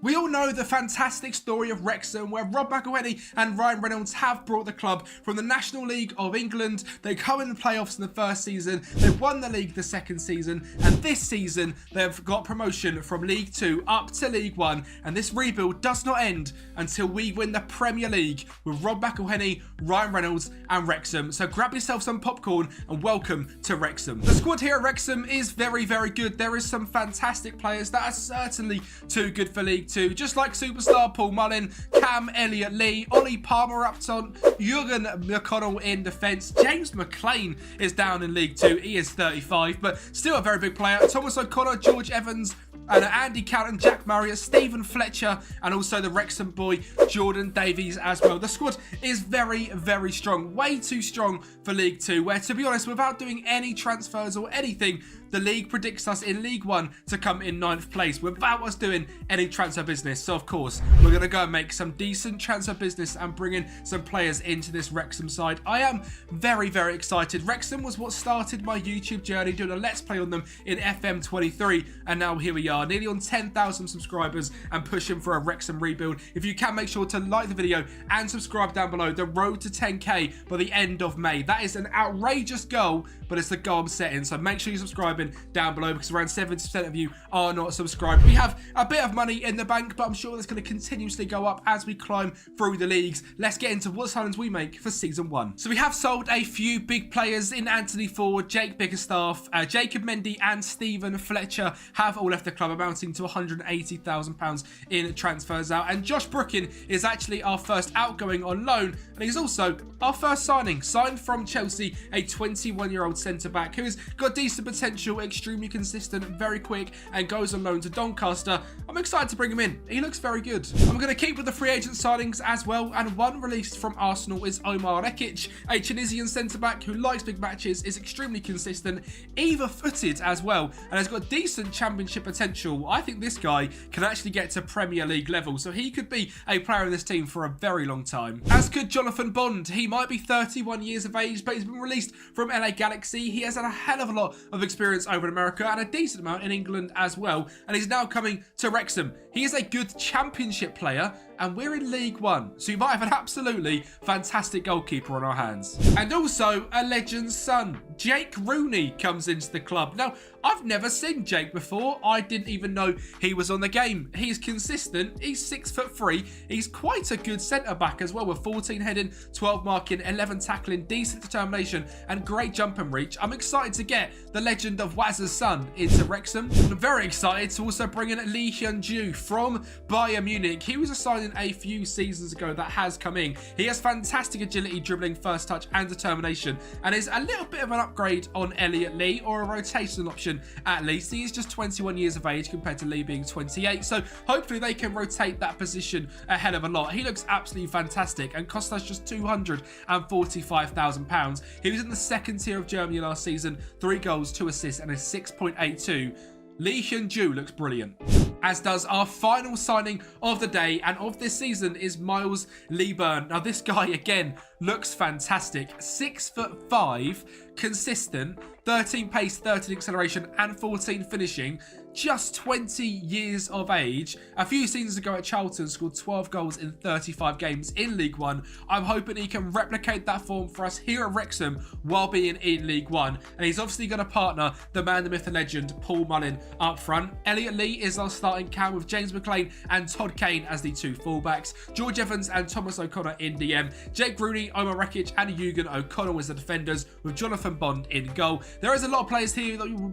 We all know the fantastic story of Wrexham, where Rob McElhenney and Ryan Reynolds have brought the club from the National League of England. They come in the playoffs in the first season, they've won the league the second season, and this season they've got promotion from League 2 up to League 1, and this rebuild does not end until we win the Premier League with Rob McElhenney, Ryan Reynolds and Wrexham. So grab yourself some popcorn and welcome to Wrexham. The squad here at Wrexham is very, very good. There is some fantastic players that are certainly too good for League 2, just like superstar Paul Mullin, Cam Elliott-Lee, Ollie Palmer up top, Jurgen McConnell in defence. James McLean is down in League 2. He is 35, but still a very big player. Thomas O'Connor, George Evans, and Andy Cannon, Jack Murray, Stephen Fletcher, and also the Wrexham boy, Jordan Davies as well. The squad is very, very strong. Way too strong for League 2, where, to be honest, without doing any transfers or anything, the league predicts us in League 1 to come in 9th place without us doing any transfer business. So, of course, we're going to go and make some decent transfer business and bring in some players into this Wrexham side. I am very, very excited. Wrexham was what started my YouTube journey, doing a Let's Play on them in FM23, and now here we are, nearly on 10,000 subscribers and pushing for a Wrexham rebuild. If you can, make sure to like the video and subscribe down below. The road to 10k by the end of May. That is an outrageous goal, but it's the goal I'm setting, so make sure you subscribe down below, because around 70% of you are not subscribed. We have a bit of money in the bank, but I'm sure that's going to continuously go up as we climb through the leagues. Let's get into what signings we make for season 1. So we have sold a few big players in Anthony Ford, Jake Bickerstaff, Jacob Mendy and Stephen Fletcher have all left the club, amounting to £180,000 in transfers out. And Josh Brookin is actually our first outgoing on loan, and he's also our first signing, signed from Chelsea, a 21-year-old centre-back who has got decent potential, extremely consistent, very quick, and goes on loan to Doncaster. I'm excited to bring him in. He looks very good. I'm going to keep with the free agent signings as well, and one released from Arsenal is Omar Rekic, a Tunisian centre-back who likes big matches, is extremely consistent, either-footed as well, and has got decent championship potential. I think this guy can actually get to Premier League level, so he could be a player in this team for a very long time. As could Jonathan Bond. He might be 31 years of age, but he's been released from LA Galaxy. He has had a hell of a lot of experience over in America and a decent amount in England as well, and he's now coming to Wrexham. He is a good championship player, and we're in League 1, so you might have an absolutely fantastic goalkeeper on our hands. And also a legend's son, Jake Rooney, comes into the club. Now, I've never seen Jake before. I didn't even know he was on the game. He's consistent. He's 6'3". He's quite a good centre-back as well, with 14 heading, 12 marking, 11 tackling, decent determination, and great jump and reach. I'm excited to get the legend of Waz's son into Wrexham. I'm very excited to also bring in Lee Hyun-ju from Bayern Munich. He was a signing a few seasons ago that has come in. He has fantastic agility, dribbling, first touch, and determination, and is a little bit of an upgrade on Elliott-Lee, or a rotation option at least. He is just 21 years of age compared to Lee being 28, so hopefully they can rotate that position a hell of a lot. He looks absolutely fantastic and cost us just £245,000. He was in the second tier of Germany last season, 3 goals, 2 assists, and a 6.82. Lee Hyun-ju looks brilliant. As does our final signing of the day and of this season is Miles Lieburn. Now this guy again looks fantastic. 6'5", consistent, 13 pace, 13 acceleration and 14 finishing. Just 20 years of age. A few seasons ago at Charlton, scored 12 goals in 35 games in League 1. I'm hoping he can replicate that form for us here at Wrexham while being in League 1. And he's obviously going to partner the man, the myth, the legend, Paul Mullin up front. Elliott-Lee is our starting cam, with James McLean and Todd Kane as the 2 fullbacks. George Evans and Thomas O'Connor in DM. Jake Rooney, Omar Rekic and Jurgen O'Connell as the defenders, with Jonathan Bond in goal. There is a lot of players here that you will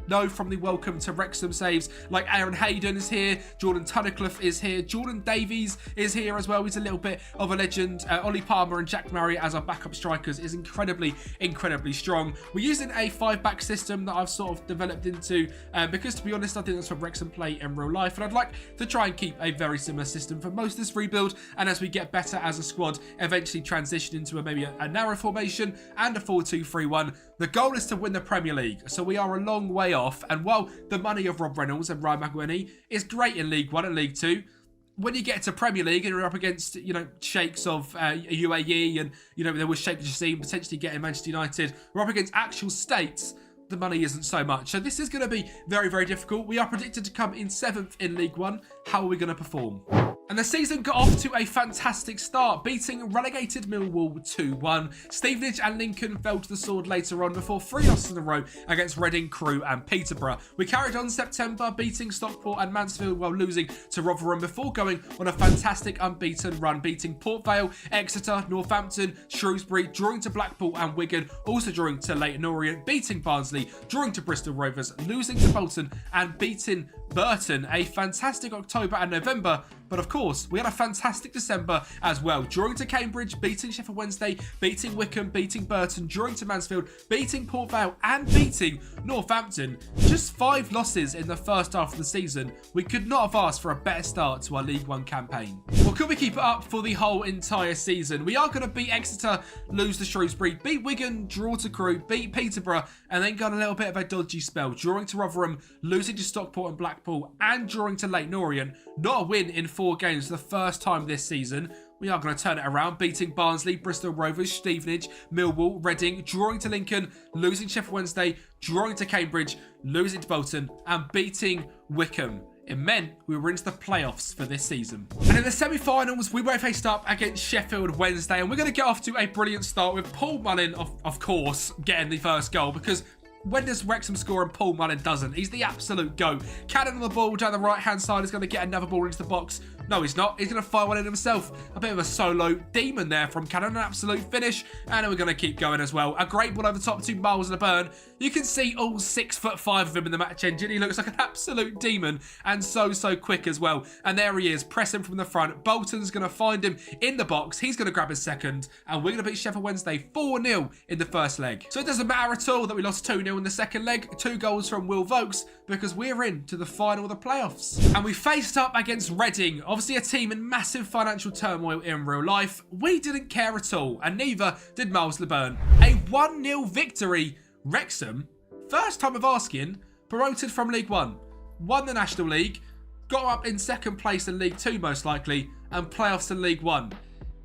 know from the Welcome to Wrexham saves, like Aaron Hayden is here, Jordan Tunnicliffe is here, Jordan Davies is here as well. He's a little bit of a legend. Ollie Palmer and Jack Murray as our backup strikers is incredibly strong. We're using a 5-back system that I've sort of developed into because, to be honest, I think that's what Wrexham play in real life, and I'd like to try and keep a very similar system for most of this rebuild, and as we get better as a squad, eventually transition into maybe a narrow formation and a 4-2-3-1. The goal is to win the Premier League, so we are a long way off, and while the money of Rob Reynolds and Ryan McElhenney is great in League 1 and League 2, when you get to Premier League and you're up against, sheikhs of UAE, and, there was Sheikh Jassim potentially getting Manchester United, we're up against actual states. the money isn't so much. So this is going to be very, very difficult. We are predicted to come in 7th in League One. How are we going to perform? And the season got off to a fantastic start, beating relegated Millwall 2-1. Stevenage and Lincoln fell to the sword later on before 3 losses in a row against Reading, Crewe and Peterborough. We carried on September, beating Stockport and Mansfield while losing to Rotherham before going on a fantastic unbeaten run, beating Port Vale, Exeter, Northampton, Shrewsbury, drawing to Blackpool and Wigan, also drawing to Leyton Orient, beating Barnsley, drawing to Bristol Rovers, losing to Bolton and beating Burton. A fantastic October and November, but of course, we had a fantastic December as well. Drawing to Cambridge, beating Sheffield Wednesday, beating Wickham, beating Burton, drawing to Mansfield, beating Port Vale and beating Northampton. Just 5 losses in the first half of the season. We could not have asked for a better start to our League One campaign. Well, could we keep it up for the whole entire season? We are going to beat Exeter, lose to Shrewsbury, beat Wigan, draw to Crewe, beat Peterborough, and then got a little bit of a dodgy spell. Drawing to Rotherham, losing to Stockport and Blackpool, and drawing to Leyton Orient. Not a win in 4 games for the first time this season. We are going to turn it around, beating Barnsley, Bristol Rovers, Stevenage, Millwall, Reading, drawing to Lincoln, losing Sheffield Wednesday, drawing to Cambridge, losing to Bolton, and beating Wickham. It meant we were into the playoffs for this season. And in the semi-finals, we were faced up against Sheffield Wednesday, and we're going to get off to a brilliant start with Paul Mullin, of course, getting the first goal, because when does Wrexham score and Paul Mullin doesn't? He's the absolute GOAT. Cannon on the ball down the right-hand side is going to get another ball into the box. No, he's not. He's going to fire one in himself. A bit of a solo demon there from Cannon. An absolute finish. And then we're going to keep going as well. A great ball over the top to Miles LeBurn. You can see all 6'5" of him in the match engine. He looks like an absolute demon and so quick as well. And there he is, pressing from the front. Bolton's going to find him in the box. He's going to grab his second. And we're going to beat Sheffield Wednesday 4-0 in the first leg. So it doesn't matter at all that we lost 2-0 in the second leg. 2 goals from Will Vokes because we're in to the final of the playoffs. And we faced up against Reading. Obviously a team in massive financial turmoil in real life. We didn't care at all, and neither did Miles LeBurn. A 1-0 victory. Wrexham, first time of asking, promoted from League One, won the National League, got up in 2nd place in League 2 most likely, and playoffs in League 1.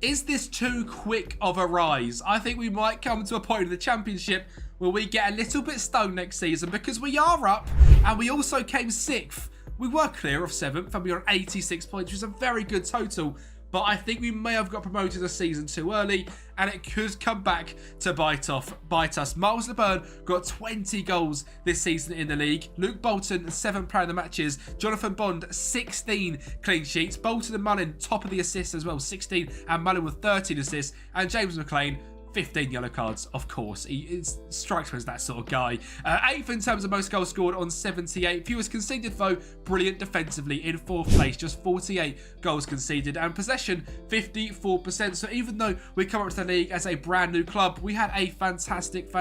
Is this too quick of a rise? I think we might come to a point in the Championship where we get a little bit stoned next season, because we are up and we also came 6th. We were clear of 7th and we were on 86 points, which is a very good total. But I think we may have got promoted a season too early, and it could come back to bite us. Miles LeBurn got 20 goals this season in the league. Luke Bolton, 7 player of the matches. Jonathan Bond, 16 clean sheets. Bolton and Mullin, top of the assists as well, 16, and Mullin with 13 assists. And James McLean, 15 yellow cards, of course. He strikes me as that sort of guy. 8th in terms of most goals scored on 78. Fewest conceded, though. Brilliant defensively in 4th place. Just 48 goals conceded. And possession, 54%. So even though we come up to the league as a brand new club, we had a fantastic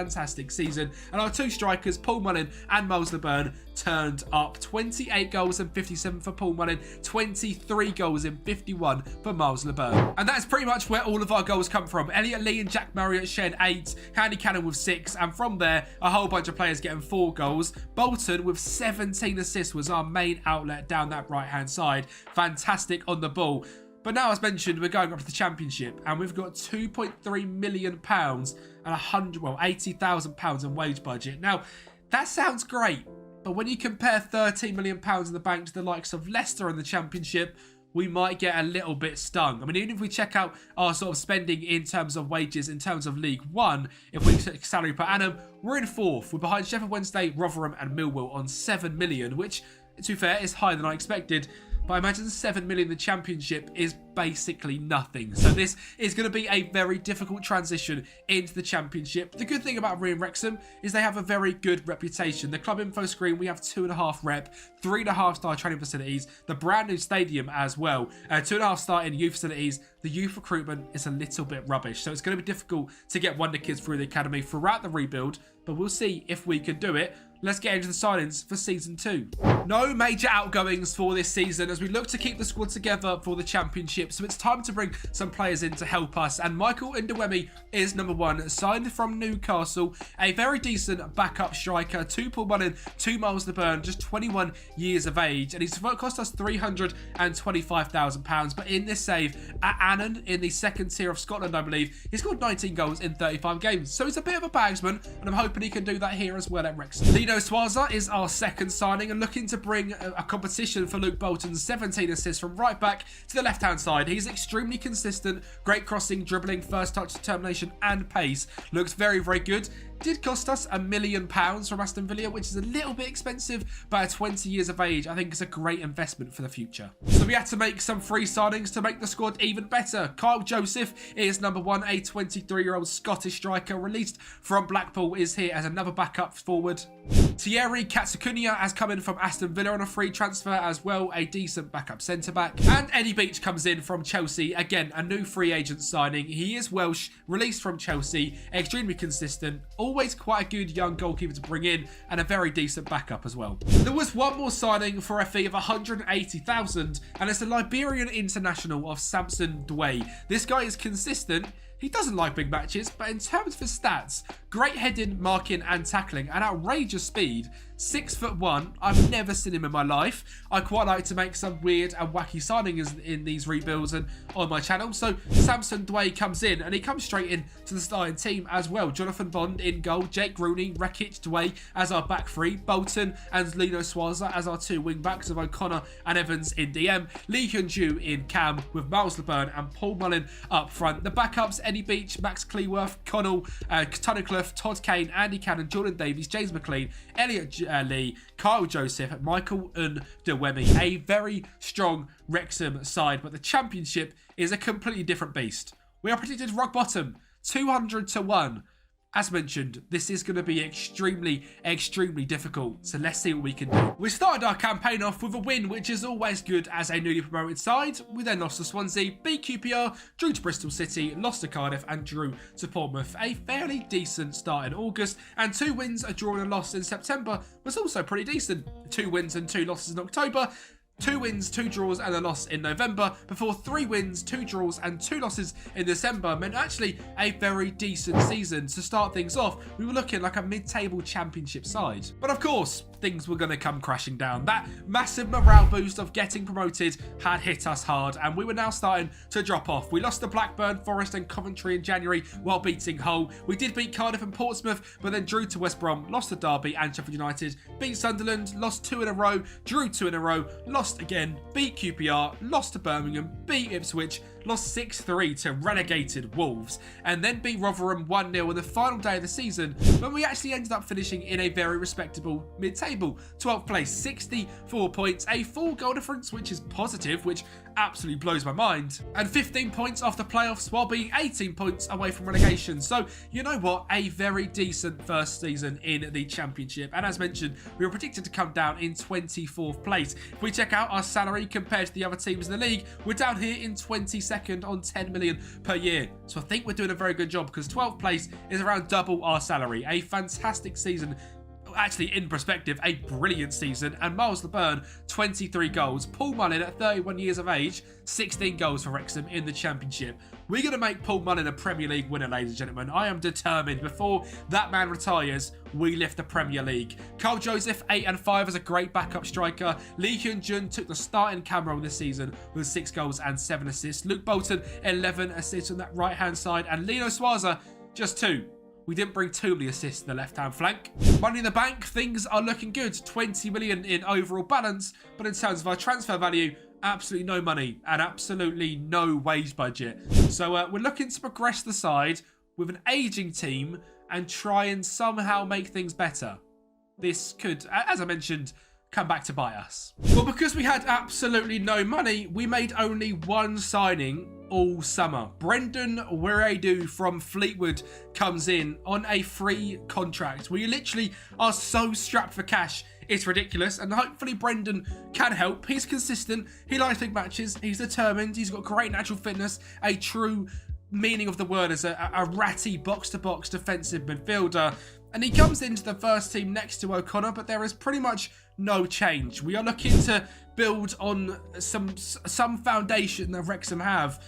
season. And our 2 strikers, Paul Mullin and Miles LeBurn, turned up. 28 goals and 57 for Paul Mullin. 23 goals and 51 for Miles LeBurn. And that's pretty much where all of our goals come from. Elliot Lee and Jack Marriott shared 8, Handy Cannon with 6, and from there, a whole bunch of players getting 4 goals. Bolton with 17 assists was our main outlet down that right-hand side. Fantastic on the ball. But now, as mentioned, we're going up to the Championship, and we've got £2.3 million and £80,000 in wage budget. Now, that sounds great, but when you compare £13 million in the bank to the likes of Leicester in the Championship, we might get a little bit stung. I mean, even if we check out our sort of spending in terms of wages, in terms of League One, if we check salary per annum, we're in 4th. We're behind Sheffield Wednesday, Rotherham and Millwall on 7 million, which, to be fair, is higher than I expected. But I imagine 7 million in the Championship is basically nothing. So this is going to be a very difficult transition into the Championship. The good thing about Wrexham is they have a very good reputation. The club info screen, we have 2.5 rep, 3.5-star training facilities, the brand new stadium as well, 2.5-star in youth facilities. The youth recruitment is a little bit rubbish. So it's going to be difficult to get wonder kids through the academy throughout the rebuild, but we'll see if we can do it. Let's get into the signings for Season 2. No major outgoings for this season as we look to keep the squad together for the Championship. So it's time to bring some players in to help us. And Michael Ndewemi is number 1, signed from Newcastle. A very decent backup striker. 2 Paul Mullin, 2 Miles LeBurn, just 21 years of age. And he's cost us £325,000. But in this save at Annan in the 2nd tier of Scotland, I believe, he scored 19 goals in 35 games. So he's a bit of a bagsman. And I'm hoping hoping he can do that here as well at Wrexham. Lino Swaza is our second signing and looking to bring a competition for Luke Bolton's 17 assists from right back to the left-hand side. He's extremely consistent, great crossing, dribbling, first touch determination and pace. Looks very, very good. Did cost us £1 million from Aston Villa, which is a little bit expensive, but at 20 years of age, I think it's a great investment for the future. So we had to make some free signings to make the squad even better. Kyle Joseph is number one, a 23-year-old Scottish striker released from Blackpool, is here as another backup forward. Thierry Katsukunia has come in from Aston Villa on a free transfer as well, a decent backup centre-back. And Eddie Beach comes in from Chelsea, again, a new free agent signing. He is Welsh, released from Chelsea, extremely consistent, always quite a good young goalkeeper to bring in, and a very decent backup as well. There was one more signing for a fee of $180,000, and it's the Liberian international of Samson Dway. This guy is consistent. He doesn't like big matches, but in terms of his stats, great heading, marking and tackling, and outrageous speed. 6'1". I've never seen him in my life. I quite like to make some weird and wacky signings in these rebuilds and on my channel. So Samson Dway comes in and he comes straight in to the starting team as well. Jonathan Bond in goal, Jake Rooney, Rekic, Dway as our back three, Bolton and Lino Swaza as our two wing backs of O'Connor and Evans in DM, Lee Hyun-ju in cam with Miles LeBurn and Paul Mullin up front. The backups, Eddie Beach, Max Cleworth, Connell, Tunnicliffe, Todd Kane, Andy Cannon, Jordan Davies, James McLean, Elliot Lee, Kyle Joseph, Michael Ndewemi. A very strong Wrexham side, but the Championship is a completely different beast. We are predicted rock bottom, 200 to 1. As mentioned, this is going to be extremely, extremely difficult, so let's see what we can do. We started our campaign off with a win, which is always good as a newly promoted side. We then lost to Swansea, beat QPR, drew to Bristol City, lost to Cardiff and drew to Portsmouth. A fairly decent start in August, and 2 wins, a draw and a loss in September was also pretty decent. 2 wins and 2 losses in October. 2 wins, 2 draws and a loss in November, before 3 wins, 2 draws and 2 losses in December meant actually a very decent season. To start things off, we were looking like a mid-table Championship side. But of course, things were going to come crashing down. That massive morale boost of getting promoted had hit us hard, and we were now starting to drop off. We lost to Blackburn, Forest and Coventry in January while beating Hull. We did beat Cardiff and Portsmouth, but then drew to West Brom, lost to Derby and Sheffield United, beat Sunderland, lost 2 in a row, drew 2 in a row, lost again, beat QPR, lost to Birmingham, beat Ipswich, lost 6-3 to relegated Wolves, and then beat Rotherham 1-0 on the final day of the season, when we actually ended up finishing in a very respectable mid-table 12th place, 64 points, a 4 goal difference, which is positive, which absolutely blows my mind, and 15 points off the playoffs while being 18 points away from relegation. So you know what, a very decent first season in the Championship, and as mentioned, we were predicted to come down in 24th place. If we check out our salary compared to the other teams in the league, we're down here in 22nd on 10 million per year. So I think we're doing a very good job, because 12th place is around double our salary. A fantastic season. Actually, in perspective, a brilliant season. And Miles LeBurn, 23 goals. Paul Mullin at 31 years of age, 16 goals for Wrexham in the Championship. We're going to make Paul Mullin a Premier League winner, ladies and gentlemen. I am determined. Before that man retires, we lift the Premier League. Kyle Joseph, 8 and 5 as a great backup striker. Lee Hyun-jun took the starting cam role this season with 6 goals and 7 assists. Luke Bolton, 11 assists on that right-hand side. And Lino Swaza, just 2. We didn't bring too many assists to the left-hand flank. Money in the bank, things are looking good. 20 million in overall balance, but in terms of our transfer value, absolutely no money and absolutely no wage budget. So we're looking to progress the side with an aging team and try and somehow make things better. This could, as I mentioned, come back to bite us. Well, because we had absolutely no money, we made only one signing all summer. Brendan Wiredu from Fleetwood comes in on a free contract. We literally are so strapped for cash, it's ridiculous, and hopefully Brendan can help. He's consistent, he likes big matches, he's determined, he's got great natural fitness, a true meaning of the word as a ratty box-to-box defensive midfielder. And he comes into the first team next to O'Connor, but there is pretty much no change. We are looking to build on some foundation that Wrexham have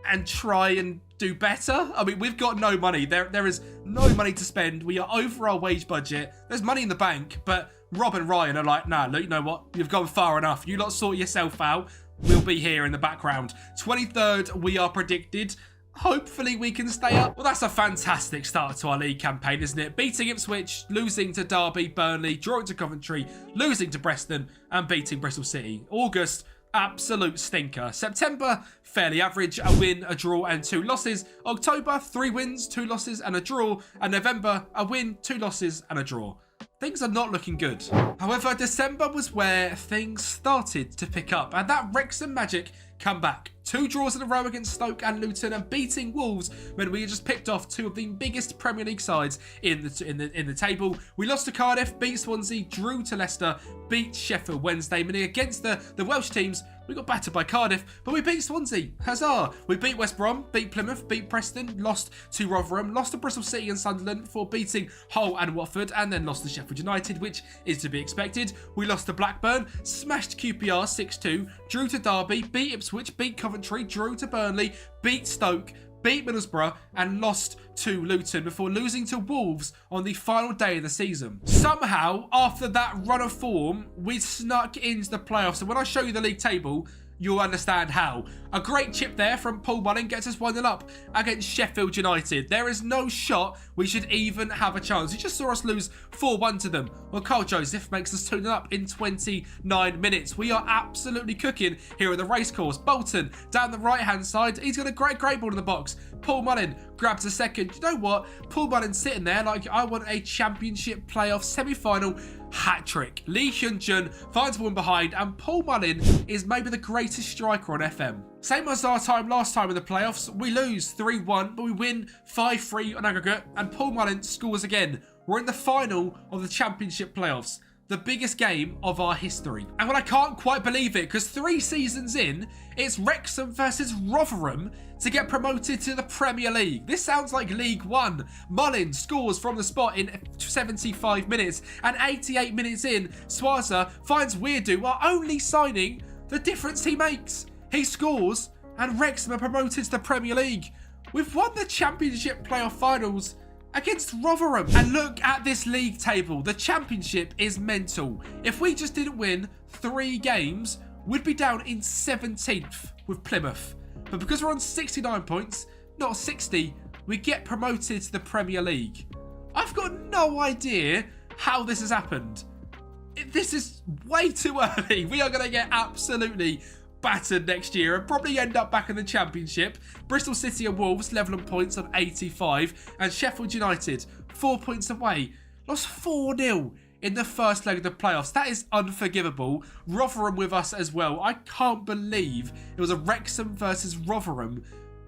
and try and do better. I mean, we've got no money. There is no money to spend. We are over our wage budget. There's money in the bank, but Rob and Ryan are like, nah, look, you know what? You've gone far enough. You lot sort yourself out. We'll be here in the background. 23rd, we are predicted. Hopefully we can stay up. Well, that's a fantastic start to our league campaign, isn't it? Beating Ipswich, losing to Derby, Burnley, drawing to Coventry, losing to Preston, and beating Bristol City. August, absolute stinker. September, fairly average, a win, a draw, and 2 losses. October, 3 wins, 2 losses, and a draw. And November, a win, 2 losses, and a draw. Things are not looking good. However, December was where things started to pick up, and that Wrexham magic come back. 2 draws in a row against Stoke and Luton, and beating Wolves when we just picked off 2 of the biggest Premier League sides in the table. We lost to Cardiff, beat Swansea, drew to Leicester, beat Sheffield Wednesday. Meaning against the Welsh teams, we got battered by Cardiff, but we beat Swansea. Huzzah! We beat West Brom, beat Plymouth, beat Preston, lost to Rotherham, lost to Bristol City and Sunderland before beating Hull and Watford, and then lost to Sheffield United, which is to be expected. We lost to Blackburn, smashed QPR 6-2, drew to Derby, beat Ipswich, beat Coventry, drew to Burnley, beat Stoke, beat Middlesbrough, and lost to Luton before losing to Wolves on the final day of the season. Somehow, after that run of form, we snuck into the playoffs. And when I show you the league table, you'll understand how. A great chip there from Paul Mullin gets us 1-0 up against Sheffield United. There is no shot we should even have a chance. You just saw us lose 4-1 to them. Well, Carl Joseph makes us 2-0 up in 29 minutes. We are absolutely cooking here at the racecourse. Bolton down the right-hand side. He's got a great ball in the box. Paul Mullin grabs a second. You know what? Paul Mullin's sitting there like, I want a championship playoff semi-final hat-trick. Lee Hyun-jun finds one behind, and Paul Mullin is maybe the greatest striker on FM. Same as our time last time in the playoffs. We lose 3-1, but we win 5-3 on aggregate, and Paul Mullin scores again. We're in the final of the championship playoffs. The biggest game of our history. And when I can't quite believe it, because 3 seasons in, it's Wrexham versus Rotherham to get promoted to the Premier League. This sounds like League One. Mullin scores from the spot in 75 minutes, and 88 minutes in, Swaza finds Weirdo, our only signing, the difference he makes. He scores, and Wrexham are promoted to the Premier League. We've won the Championship playoff finals against Rotherham. And look at this league table. The Championship is mental. If we just didn't win 3 games, we'd be down in 17th with Plymouth. But because we're on 69 points, not 60, we get promoted to the Premier League. I've got no idea how this has happened. This is way too early. We are going to get absolutely battered next year and probably end up back in the Championship. Bristol City and Wolves level on points on 85, and Sheffield United 4 points away. Lost 4-0 in the first leg of the playoffs. That is unforgivable. Rotherham with us as well. I can't believe it was a Wrexham versus Rotherham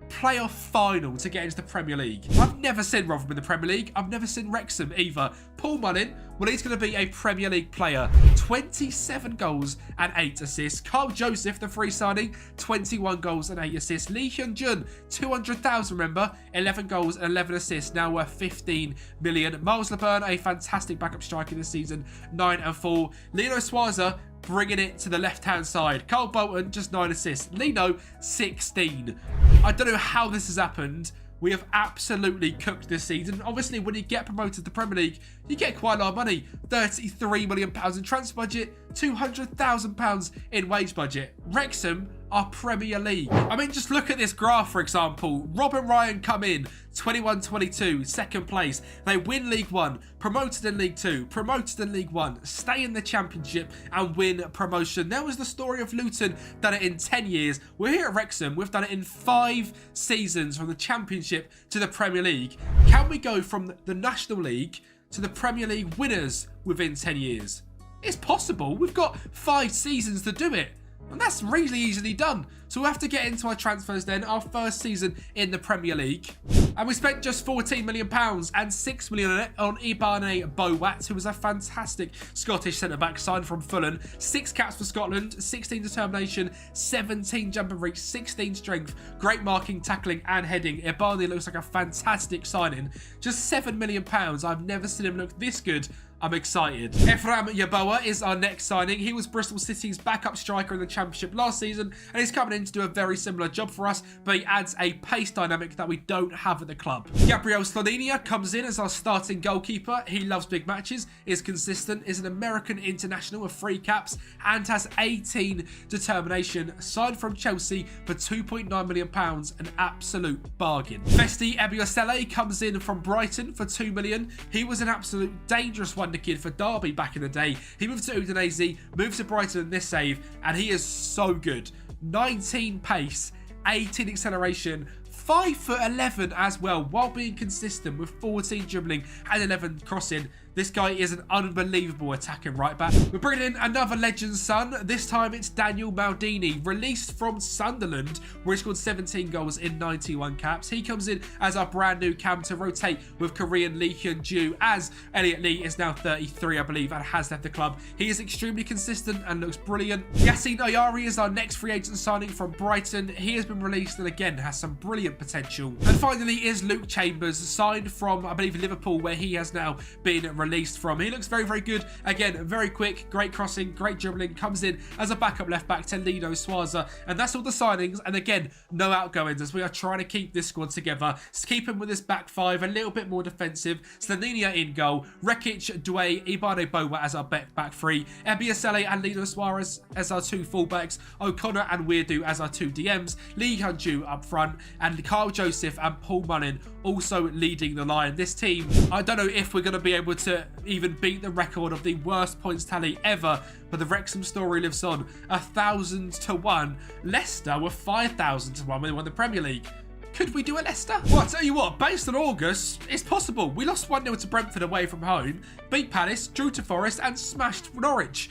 playoff final to get into the Premier League. I've never seen Rotherham in the Premier League. I've never seen Wrexham either. Paul Mullin, well, he's going to be a Premier League player. 27 goals and 8 assists. Carl Joseph, the free signing, 21 goals and 8 assists. Lee Hyun-jun, 200,000, remember, 11 goals and 11 assists, now worth 15 million. Miles LeBurn, a fantastic backup striker this season, 9 and 4. Lino Swaza, bringing it to the left-hand side. Carl Bolton, just 9 assists. Lino, 16. I don't know how this has happened. We have absolutely cooked this season. Obviously, when you get promoted to the Premier League, you get quite a lot of money. £33 million in transfer budget, £200,000 in wage budget. Wrexham are Premier League. I mean, just look at this graph, for example. Rob and Ryan come in, 21-22, second place. They win League One, promoted in League Two, promoted in League One, stay in the Championship and win promotion. There was the story of Luton, done it in 10 years. We're here at Wrexham, we've done it in 5 seasons from the Championship to the Premier League. Can we go from the National League to the Premier League winners within 10 years? It's possible. We've got 5 seasons to do it. And that's really easily done. So we'll have to get into our transfers then. Our first season in the Premier League. And we spent just £14 million and £6 million on it on Ibane Bowat, who was a fantastic Scottish centre-back signed from Fulham. 6 caps for Scotland, 16 determination, 17 jump and reach, 16 strength, great marking, tackling and heading. Ibane looks like a fantastic signing. Just £7 million. I've never seen him look this good I'm excited. Ephraim Yeboah is our next signing. He was Bristol City's backup striker in the Championship last season, and he's coming in to do a very similar job for us, but he adds a pace dynamic that we don't have at the club. Gabriel Slonina comes in as our starting goalkeeper. He loves big matches, is consistent, is an American international with 3 caps, and has 18 determination. Signed from Chelsea for £2.9 million, an absolute bargain. Vesti Ebiosele comes in from Brighton for £2 million. He was an absolute dangerous wonder kid for Derby back in the day. He moved to Udinese, moved to Brighton in this save, and he is so good. 19 pace, 18 acceleration, 5'11" as well, while being consistent with 14 dribbling and 11 crossing. This guy is an unbelievable attacking right back. We're bringing in another legend's son. This time it's Daniel Maldini, released from Sunderland, where he scored 17 goals in 91 caps. He comes in as our brand new cam to rotate with Korean Lee Hyun-ju, as Elliot Lee is now 33, I believe, and has left the club. He is extremely consistent and looks brilliant. Yassine Ayari is our next free agent signing from Brighton. He has been released and again has some brilliant potential. And finally is Luke Chambers, signed from, I believe, Liverpool, where he has now been released from. He looks very, very good. Again, very quick, great crossing, great dribbling. Comes in as a backup left back to Lido Swaza. And that's all the signings. And again, no outgoings, as we are trying to keep this squad together. Keep him with this back 5, a little bit more defensive. Slaninia in goal. Rekic, Douay, Ibane Bowa as our back 3. Ebiasele and Lido Suarez as our 2 fullbacks. O'Connor and Weirdo as our 2 DMs. Lee Hyun-ju up front. And Carl Joseph and Paul Mullin also leading the line. This team, I don't know if we're going to be able to even beat the record of the worst points tally ever, but the Wrexham story lives on. 1,000 to 1. Leicester were 5,000 to 1 when they won the Premier League. Could we do a Leicester? Well, I'll tell you what, based on August, it's possible. We lost 1-0 to Brentford away from home, beat Palace, drew to Forest, and smashed Norwich.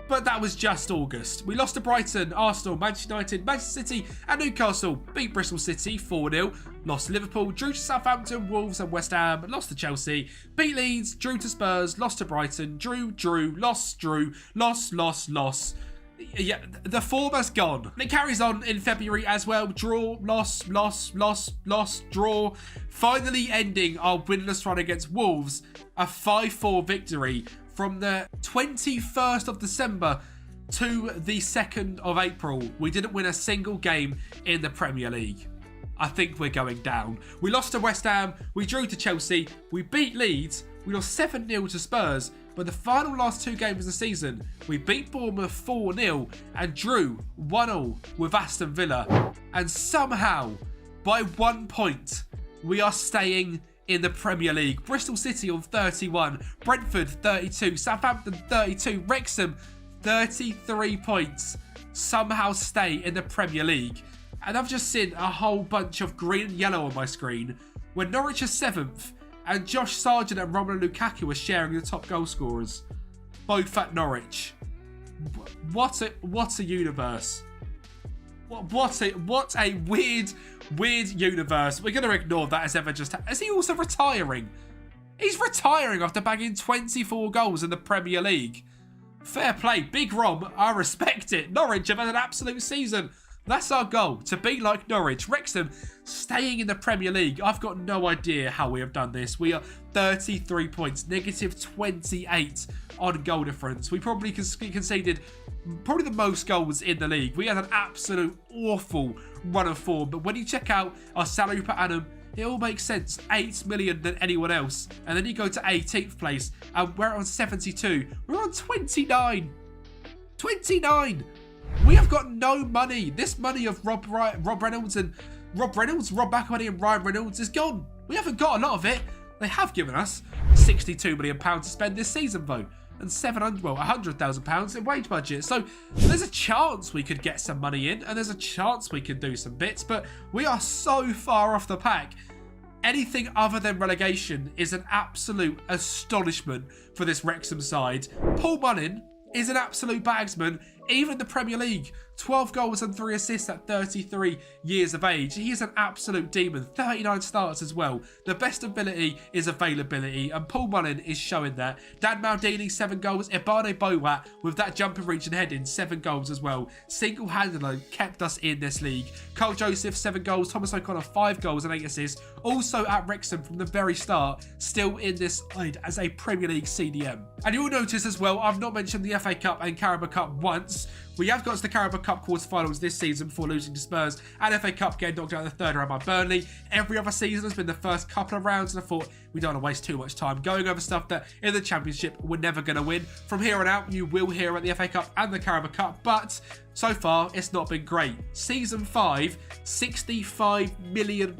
But that was just August. We lost to Brighton, Arsenal, Manchester United, Manchester City and Newcastle. Beat Bristol City 4-0. Lost to Liverpool, drew to Southampton, Wolves and West Ham. Lost to Chelsea. Beat Leeds, drew to Spurs, lost to Brighton. Drew, lost. Yeah, the form has gone. And it carries on in February as well. Draw, loss, draw. Finally ending our winless run against Wolves. A 5-4 victory. From the 21st of December to the 2nd of April, we didn't win a single game in the Premier League. I think we're going down. We lost to West Ham, we drew to Chelsea, we beat Leeds, we lost 7-0 to Spurs, but the final last 2 games of the season, we beat Bournemouth 4-0 and drew 1-0 with Aston Villa. And somehow, by 1 point, we are staying in the Premier League. Bristol City on 31, Brentford 32, Southampton 32, Wrexham 33 points. Somehow stay in the Premier League. And I've just seen a whole bunch of green and yellow on my screen, where Norwich is 7th and Josh Sargent and Romelu Lukaku are sharing the top goal scorers, both at Norwich. What a universe. What a weird universe. We're going to ignore that as ever just... Is he also retiring? He's retiring after bagging 24 goals in the Premier League. Fair play. Big Rom. I respect it. Norwich have had an absolute season. That's our goal, to be like Norwich. Wrexham staying in the Premier League. I've got no idea how we have done this. We are 33 points, negative 28 on goal difference. We probably conceded the most goals in the league. We had an absolute awful run of form. But when you check out our salary per annum, it all makes sense. 8 million than anyone else. And then you go to 18th place and we're on 72. We're on 29. 29. We have got no money. This money of Rob Reynolds, Rob McElhenney and Ryan Reynolds is gone. We haven't got a lot of it. They have given us £62 million to spend this season though, and £100,000 in wage budget. So there's a chance we could get some money in, and there's a chance we could do some bits, but we are so far off the pack. Anything other than relegation is an absolute astonishment for this Wrexham side. Paul Mullin is an absolute bagsman. even in the Premier League. 12 goals and 3 assists at 33 years of age. He is an absolute demon. 39 starts as well. The best ability is availability, and Paul Mullin is showing that. Dan Maldini, 7 goals. Ebane Bowat, with that jumping reach and heading, 7 goals as well. Single-handedly kept us in this league. Carl Joseph, 7 goals. Thomas O'Connor, 5 goals and 8 assists. Also at Wrexham from the very start, still in this side as a Premier League CDM. And you'll notice as well, I've not mentioned the FA Cup and Carabao Cup once. We have got to the Carabao Cup quarterfinals this season before losing to Spurs, and FA Cup getting knocked out in the third round by Burnley. Every other season has been the first couple of rounds, and I thought we don't want to waste too much time going over stuff that in the Championship we're never going to win. From here on out, you will hear about the FA Cup and the Carabao Cup, but so far it's not been great. Season 5, £65 million.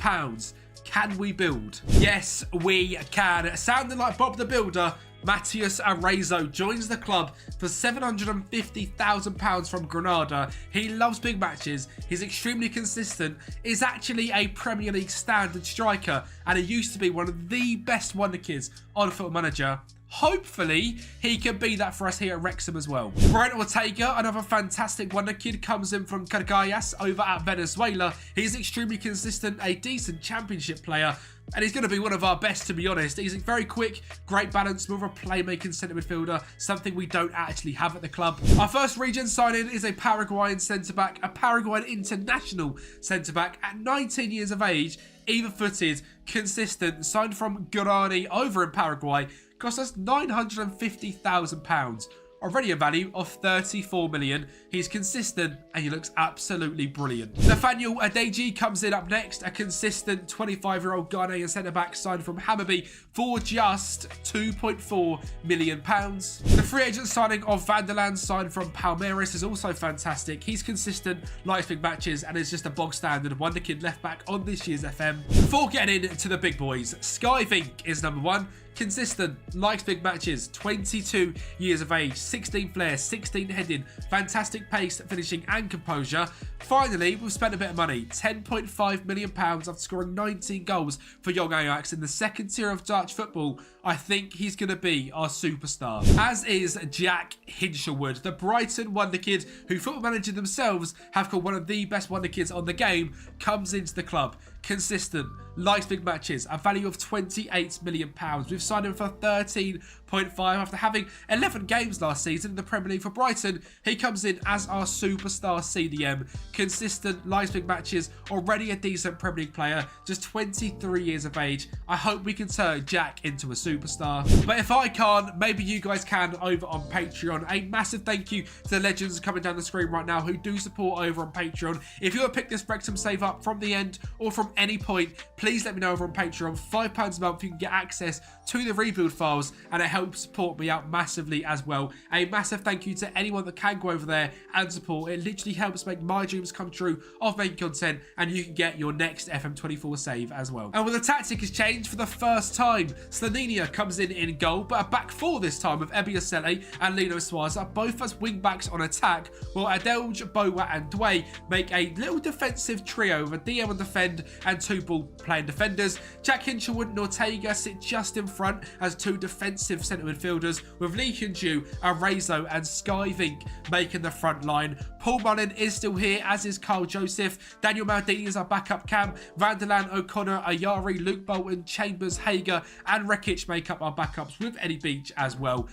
Can we build? Yes, we can. Sounding like Bob the Builder, Matheus Arezzo joins the club for £750,000 from Granada. He loves big matches, he's extremely consistent, is actually a Premier League standard striker, and he used to be one of the best wonder kids on Football Manager. Hopefully, he can be that for us here at Wrexham as well. Brian Ortega, another fantastic wonder kid, comes in from Cargayas over at Venezuela. He's extremely consistent, a decent Championship player, and he's going to be one of our best, to be honest. He's very quick, great balance, more of a playmaking centre midfielder, something we don't actually have at the club. Our first region signing is a Paraguayan centre-back, a Paraguayan international centre-back at 19 years of age, even-footed, consistent, signed from Guarani over in Paraguay, cost us £950,000. Already a value of $34 million. He's consistent and he looks absolutely brilliant. Nathaniel Adeji comes in up next, a consistent 25-year-old Ghanaian centre-back signed from Hammarby for just £2.4 million. The free agent signing of Vanderland, signed from Palmeiras, is also fantastic. He's consistent, likes big matches, and is just a bog-standard wonder kid left-back on this year's FM. Before getting into the big boys, Sky Vink is number 1. Consistent, likes big matches, 22 years of age, 16 flair, 16 heading, fantastic pace, finishing and composure. Finally, we've spent a bit of money, £10.5 million after scoring 19 goals for Young Ajax in the second tier of Dutch football. I think he's going to be our superstar. As is Jack Hinshelwood, the Brighton wonder kid who Football Manager themselves have called one of the best wonder kids on the game, comes into the club. Consistent, likes big matches, a value of £28 million. We've signed him for 13.5 after having 11 games last season in the Premier League for Brighton. He comes in as our superstar CDM. Consistent, likes big matches, already a decent Premier League player, just 23 years of age. I hope we can turn Jack into a superstar. But if I can't, maybe you guys can over on Patreon. A massive thank you to the legends coming down the screen right now who do support over on Patreon. If you want to pick this Wrexham save up from the end or from any point, please let me know over on Patreon. £5 a month, you can get access to the rebuild files, and it helps support me out massively as well. A massive thank you to anyone that can go over there and support. It literally helps make my dreams come true of making content, and you can get your next FM24 save as well. And when the tactic has changed for the first time, Slaninia comes in goal, but a back four this time with Ebiasele and Lino Suarez, both as wing backs on attack, while Adelj, Boa and Dway make a little defensive trio with a DM on defend and 2 ball playing defenders. Jack Hinshelwood and Ortega sit just in front as 2 defensive centre midfielders, with Lee Hyun-ju, Arezzo and Sky Vink making the front line. Paul Mullin is still here, as is Carl Joseph. Daniel Maldini is our backup cam. Vanderland, O'Connor, Ayari, Luke Bolton, Chambers, Hager and Rekic make up our backups, with Eddie Beach as well.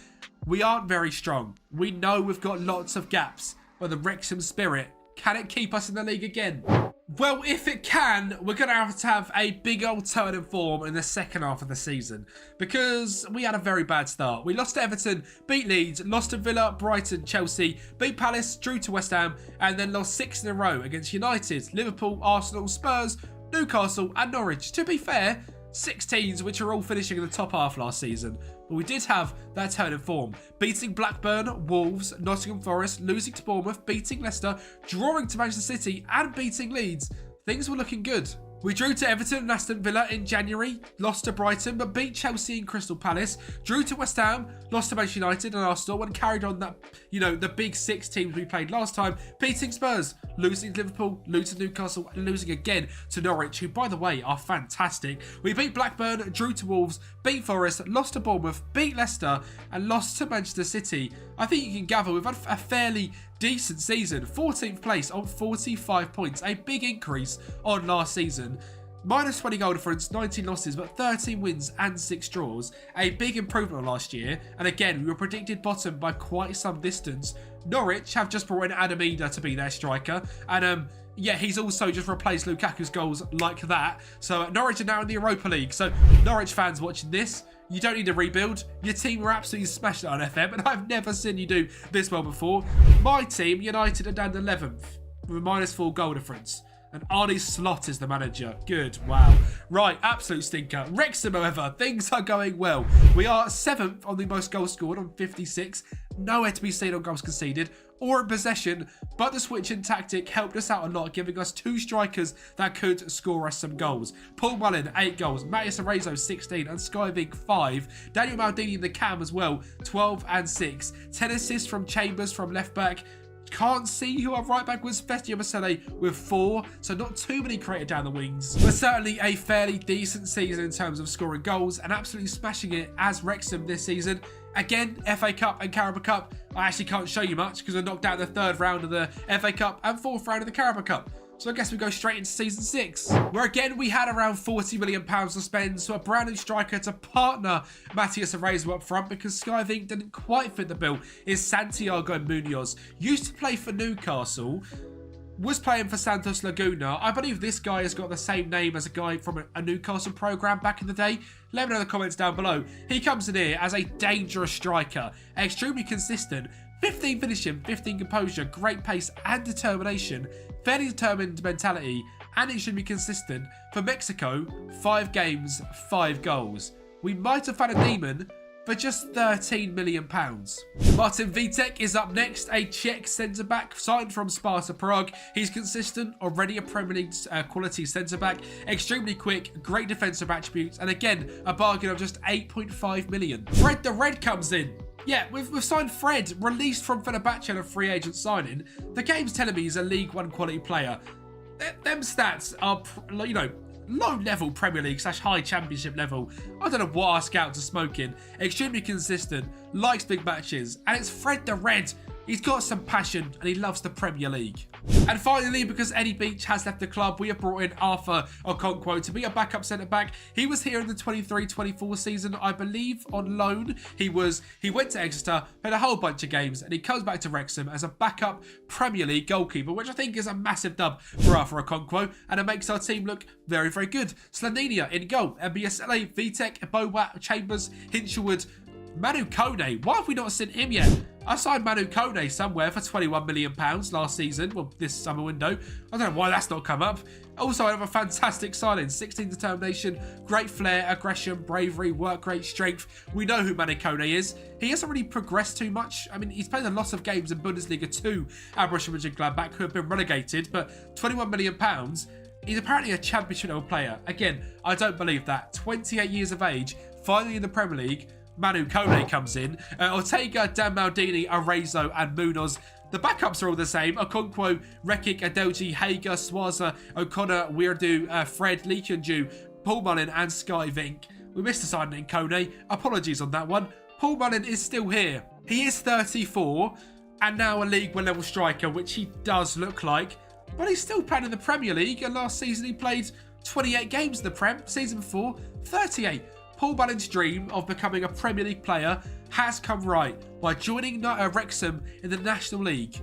We aren't very strong. We know we've got lots of gaps, but the Wrexham spirit, can it keep us in the league again? Well, if it can, we're going to have a big old turn in form in the second half of the season, because we had a very bad start. We lost to Everton, beat Leeds, lost to Villa, Brighton, Chelsea, beat Palace, drew to West Ham, and then lost 6 in a row against United, Liverpool, Arsenal, Spurs, Newcastle and Norwich. To be fair, 6 teams which are all finishing in the top half last season. But we did have that turn in form, beating Blackburn, Wolves, Nottingham Forest, losing to Bournemouth, beating Leicester, drawing to Manchester City and beating Leeds. Things were looking good. We drew to Everton and Aston Villa in January, lost to Brighton, but beat Chelsea and Crystal Palace, drew to West Ham, lost to Manchester United and Arsenal, and carried on that, the big 6 teams we played last time, beating Spurs, losing to Liverpool, losing to Newcastle, and losing again to Norwich, who, by the way, are fantastic. We beat Blackburn, drew to Wolves, beat Forest, lost to Bournemouth, beat Leicester, and lost to Manchester City. I think you can gather we've had a fairly decent season. 14th place on 45 points. A big increase on last season. Minus 20 goal difference, 19 losses, but 13 wins and 6 draws. A big improvement on last year. And again, we were predicted bottom by quite some distance. Norwich have just brought in Adam Eder to be their striker. And yeah, he's also just replaced Lukaku's goals like that. So Norwich are now in the Europa League. So Norwich fans watching this, you don't need to rebuild. Your team were absolutely smashed on FM, and I've never seen you do this well before. My team, United, are down to 11th with a minus 4 goal difference. And Arnie Slot is the manager. Good. Wow. Right. Absolute stinker. Wrexham, however, things are going well. We are 7th on the most goals scored on 56. Nowhere to be seen on goals conceded or in possession. But the switch in tactic helped us out a lot, giving us 2 strikers that could score us some goals. Paul Mullin, 8 goals. Matthias Arezzo, 16. And Skyvig, 5. Daniel Maldini in the cam as well, 12 and 6. 10 assists from Chambers from left back. Can't see who our right back was. Festia Masele with 4, so not too many created down the wings. But certainly a fairly decent season in terms of scoring goals and absolutely smashing it as Wrexham this season. Again, FA Cup and Carabao Cup, I actually can't show you much because we're knocked out in the 3rd round of the FA Cup and 4th round of the Carabao Cup. So I guess we go straight into season 6, where again we had around £40 million to spend, so a brand new striker to partner Matthias Arezzo up front, because Skyving didn't quite fit the bill, is Santiago Munoz. Used to play for Newcastle, was playing for Santos Laguna. I believe this guy has got the same name as a guy from a Newcastle programme back in the day. Let me know in the comments down below. He comes in here as a dangerous striker, extremely consistent, 15 finishing, 15 composure, great pace and determination, fairly determined mentality, and extremely consistent. For Mexico, 5 games, 5 goals. We might have found a demon for just £13 million. Martin Vitek is up next, a Czech centre-back signed from Sparta Prague. He's consistent, already a Premier League quality centre-back, extremely quick, great defensive attributes, and again, a bargain of just £8.5 million. Fred the Red comes in. Yeah, we've signed Fred, released from Fenerbahce on a free agent signing. The game's telling me he's a League 1 quality player. Them stats are, you know, low-level Premier League / high Championship level. I don't know what our scouts are smoking. Extremely consistent, likes big matches, and it's Fred the Red. He's got some passion and he loves the Premier League. And finally, because Eddie Beach has left the club, we have brought in Arthur Okonkwo to be a backup centre-back. He was here in the 23-24 season, I believe, on loan. He went to Exeter, played a whole bunch of games, and he comes back to Wrexham as a backup Premier League goalkeeper, which I think is a massive dub for Arthur Okonkwo, and it makes our team look very, very good. Slaninia in goal, MBSLA, Vitek, Bowat, Chambers, Hinchelwood, Manu Kone. Why have we not seen him yet? I signed Manu Kone somewhere for £21 million last season, well, this summer window. I don't know why that's not come up. Also, I have a fantastic signing. 16 determination, great flair, aggression, bravery, work rate, strength. We know who Manu Kone is. He hasn't really progressed too much. I mean, he's played a lot of games in Bundesliga 2 at Borussia Mönchengladbach, who have been relegated, but £21 million. He's apparently a championship level player. Again, I don't believe that. 28 years of age, finally in the Premier League. Manu Kone comes in. Ortega, Dan Maldini, Arezzo and Munoz. The backups are all the same. Okonkwo, Rekic, Adelji, Hager, Swaza, O'Connor, Weirdu, Fred, Lee Kyun-ju, Paul Mullin and Sky Vink. We missed a signing in Kone. Apologies on that one. Paul Mullin is still here. He is 34 and now a League 1 level striker, which he does look like. But he's still playing in the Premier League, and last season he played 28 games in the Prem. Season before, 38. Paul Mullin's dream of becoming a Premier League player has come right by joining Wrexham in the National League.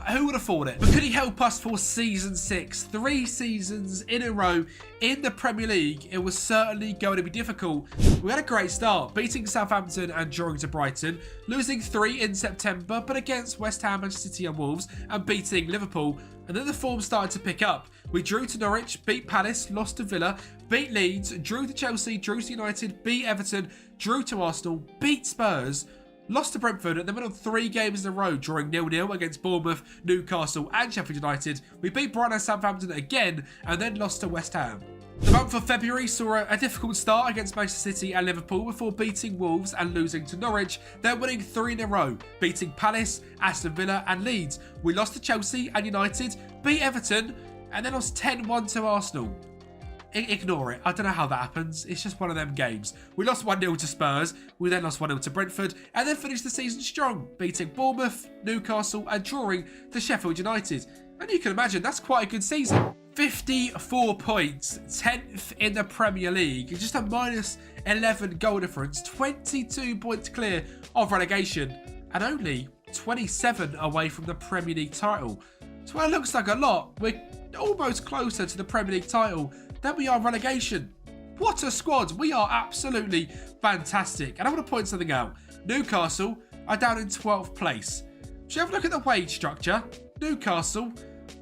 Who would have thought it? But could he help us for season 6? 3 seasons in a row in the Premier League. It was certainly going to be difficult. We had a great start, beating Southampton and drawing to Brighton, losing 3 in September, but against West Ham, Manchester City and Wolves, and beating Liverpool. And then the form started to pick up. We drew to Norwich, beat Palace, lost to Villa, beat Leeds, drew to Chelsea, drew to United, beat Everton, drew to Arsenal, beat Spurs, lost to Brentford, and then went on 3 games in a row, drawing 0-0 against Bournemouth, Newcastle and Sheffield United. We beat Brighton and Southampton again, and then lost to West Ham. The month of February saw a difficult start against Manchester City and Liverpool before beating Wolves and losing to Norwich, then winning 3 in a row, beating Palace, Aston Villa and Leeds. We lost to Chelsea and United, beat Everton, and then lost 10-1 to Arsenal. Ignore it. I don't know how that happens. It's just one of them games. We lost 1-0 to Spurs. We then lost 1-0 to Brentford. And then finished the season strong, beating Bournemouth, Newcastle and drawing to Sheffield United. And you can imagine that's quite a good season. 54 points, 10th in the Premier League. Just a minus 11 goal difference. 22 points clear of relegation. And only 27 away from the Premier League title. So while it looks like a lot, we're almost closer to the Premier League title than we are relegation. What a squad. We are absolutely fantastic. And I want to point something out. Newcastle are down in 12th place. Should you have a look at the wage structure? Newcastle,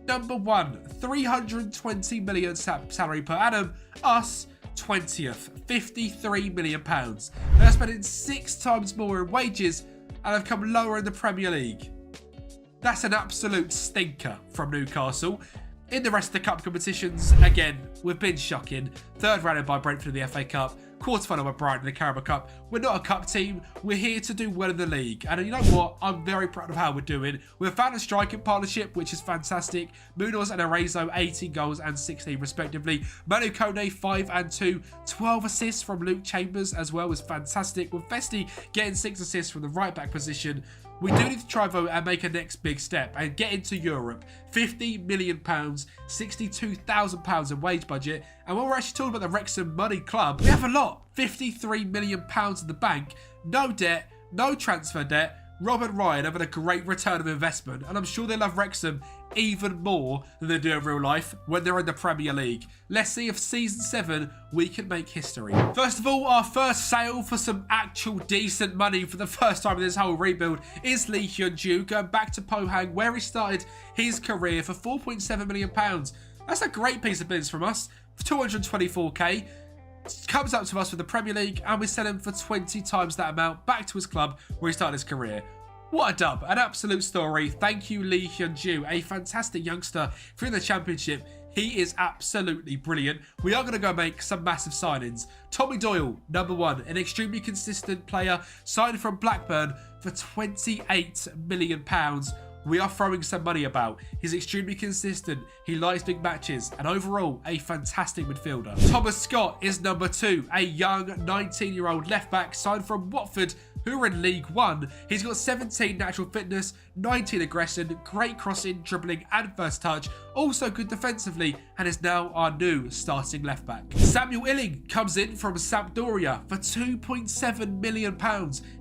number 1, 320 million salary per annum. Us, 20th, 53 million pounds. They're spending 6 times more in wages and have come lower in the Premier League. That's an absolute stinker from Newcastle. In the rest of the cup competitions, again, we've been shocking. 3rd rounded by Brentford in the FA Cup, quarter-final by Brighton in the Carabao Cup. We're not a cup team. We're here to do well in the league. And you know what? I'm very proud of how we're doing. We've found a striking partnership, which is fantastic. Munoz and Arezzo, 18 goals and 16 respectively. Manu Kone, 5 and 2. 12 assists from Luke Chambers as well was fantastic. With Festi getting 6 assists from the right-back position. We do need to try vote and make a next big step and get into Europe. £50 million, £62,000 in wage budget. And when we're actually talking about the Wrexham Money Club, we have a lot. £53 million in the bank, no debt, no transfer debt. Rob and Ryan having a great return of investment, and I'm sure they love Wrexham even more than they do in real life when they're in the Premier League. Let's see if season 7 we can make history. First of all, our first sale for some actual decent money for the first time in this whole rebuild is Lee Hyun-ju going back to Pohang where he started his career for £4.7 million. That's a great piece of business from us for 224k. Comes up to us with the Premier League and we sell him for 20 times that amount back to his club where he started his career. What a dub, an absolute story. Thank you, Lee Hyun-ju, a fantastic youngster through the Championship. He is absolutely brilliant. We are going to go make some massive signings. Tommy Doyle, number 1, an extremely consistent player, signed from Blackburn for £28 million. We are throwing some money about. He's extremely consistent. He likes big matches. And overall, a fantastic midfielder. Thomas Scott is number 2. A young 19-year-old left-back signed from Watford, who are in League 1. He's got 17 natural fitness, 19 aggression, great crossing, dribbling and first touch. Also good defensively and is now our new starting left-back. Samuel Illing comes in from Sampdoria for £2.7 million.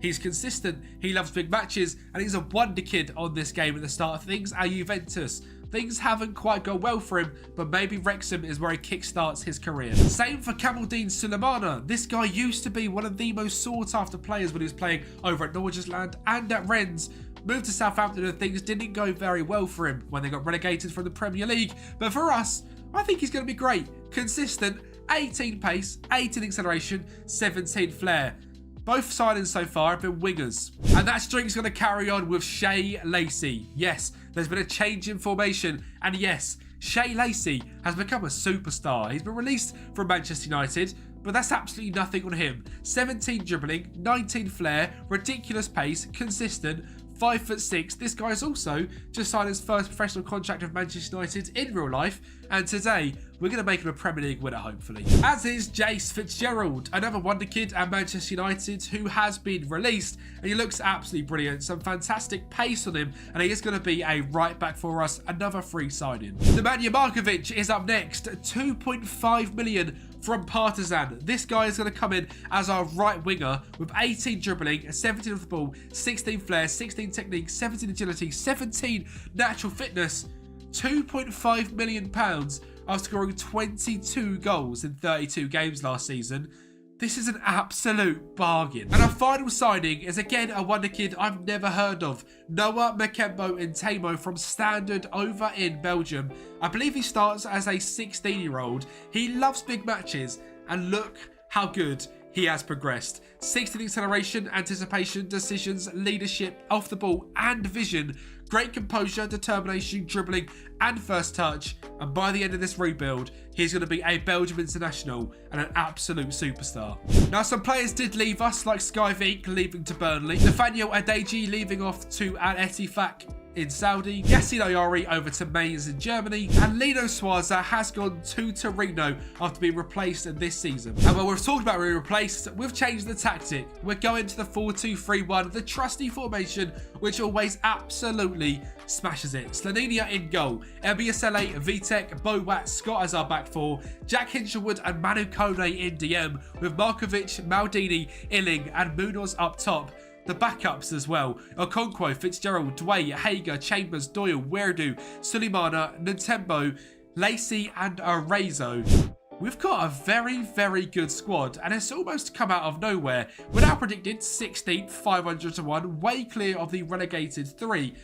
He's consistent, he loves big matches and he's a wonder kid on this game at the start of things at Juventus. Things haven't quite gone well for him, but maybe Wrexham is where he kickstarts his career. Same for Kamaldeen Sulemana. This guy used to be one of the most sought-after players when he was playing over at Norgesland and at Rennes. Moved to Southampton and things didn't go very well for him when they got relegated from the Premier League. But for us, I think he's going to be great. Consistent, 18 pace, 18 acceleration, 17 flair. Both signings so far have been wingers. And that streak's going to carry on with Shea Lacey. Yes, there's been a change in formation. And yes, Shea Lacey has become a superstar. He's been released from Manchester United, but that's absolutely nothing on him. 17 dribbling, 19 flair, ridiculous pace, consistent, 5'6". This guy's also just signed his first professional contract with Manchester United in real life, and today we're going to make him a Premier League winner, hopefully. As is Jace Fitzgerald, another wonder kid at Manchester United who has been released, and he looks absolutely brilliant. Some fantastic pace on him, and he is going to be a right back for us. Another free signing. Nemanja Markovic is up next, 2.5 million from Partizan. This guy is going to come in as our right winger with 18 dribbling, 17 of the ball, 16 flair, 16 technique, 17 agility, 17 natural fitness. £2.5 million after scoring 22 goals in 32 games last season. This is an absolute bargain. And our final signing is again a wonder kid I've never heard of. Noah Makembo Ntamo from Standard over in Belgium. I believe he starts as a 16-year-old. He loves big matches and look how good he has progressed. 16 acceleration, anticipation, decisions, leadership, off the ball and vision. Great composure, determination, dribbling and first touch. And by the end of this rebuild, he's going to be a Belgium international and an absolute superstar. Now, some players did leave us, like Sky Vink leaving to Burnley, Nathaniel Adeji leaving off to Al Ettifaq in Saudi, Yassine Ayari over to Mainz in Germany, and Lino Suarza has gone to Torino after being replaced this season. And while we've talked about being replaced, we've changed the tactic. We're going to the 4-2-3-1, the trusty formation, which always absolutely smashes it. Slaninia in goal, Ebiasele, Vitek, Boat, Scott as our back four, Jack Hinchelwood and Manu Kone in DM, with Markovic, Maldini, Illing and Munoz up top. The backups as well: Okonkwo, Fitzgerald, Dway, Hager, Chambers, Doyle, Weirdu, Suleimana, Ntembo, Lacey and Arezo. We've got a very, very good squad, and it's almost come out of nowhere. We're now predicted 16th, 500 to 1, way clear of the relegated 3.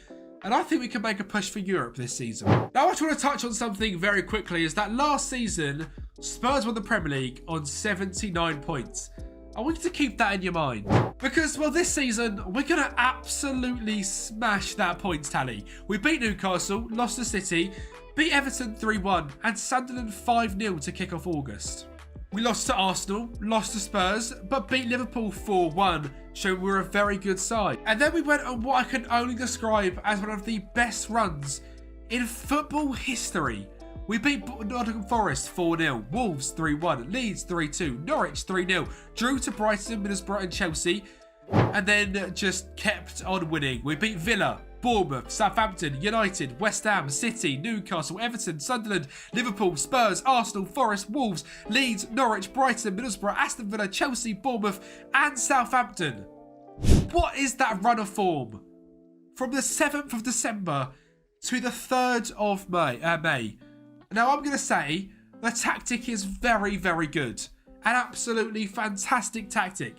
And I think we can make a push for Europe this season. Now, I just want to touch on something very quickly, is that last season, Spurs won the Premier League on 79 points. I want you to keep that in your mind. Because, well, this season, we're going to absolutely smash that points tally. We beat Newcastle, lost to City, beat Everton 3-1, and Sunderland 5-0 to kick off August. We lost to Arsenal, lost to Spurs, but beat Liverpool 4-1, showing we're a very good side. And then we went on what I can only describe as one of the best runs in football history. We beat Nottingham Forest 4-0, Wolves 3-1, Leeds 3-2, Norwich 3-0, drew to Brighton, Middlesbrough and Chelsea, and then just kept on winning. We beat Villa, Bournemouth, Southampton, United, West Ham, City, Newcastle, Everton, Sunderland, Liverpool, Spurs, Arsenal, Forest, Wolves, Leeds, Norwich, Brighton, Middlesbrough, Aston Villa, Chelsea, Bournemouth and Southampton. What is that run of form? From the 7th of December to the 3rd of May. Now, I'm going to say the tactic is very, very good. An absolutely fantastic tactic.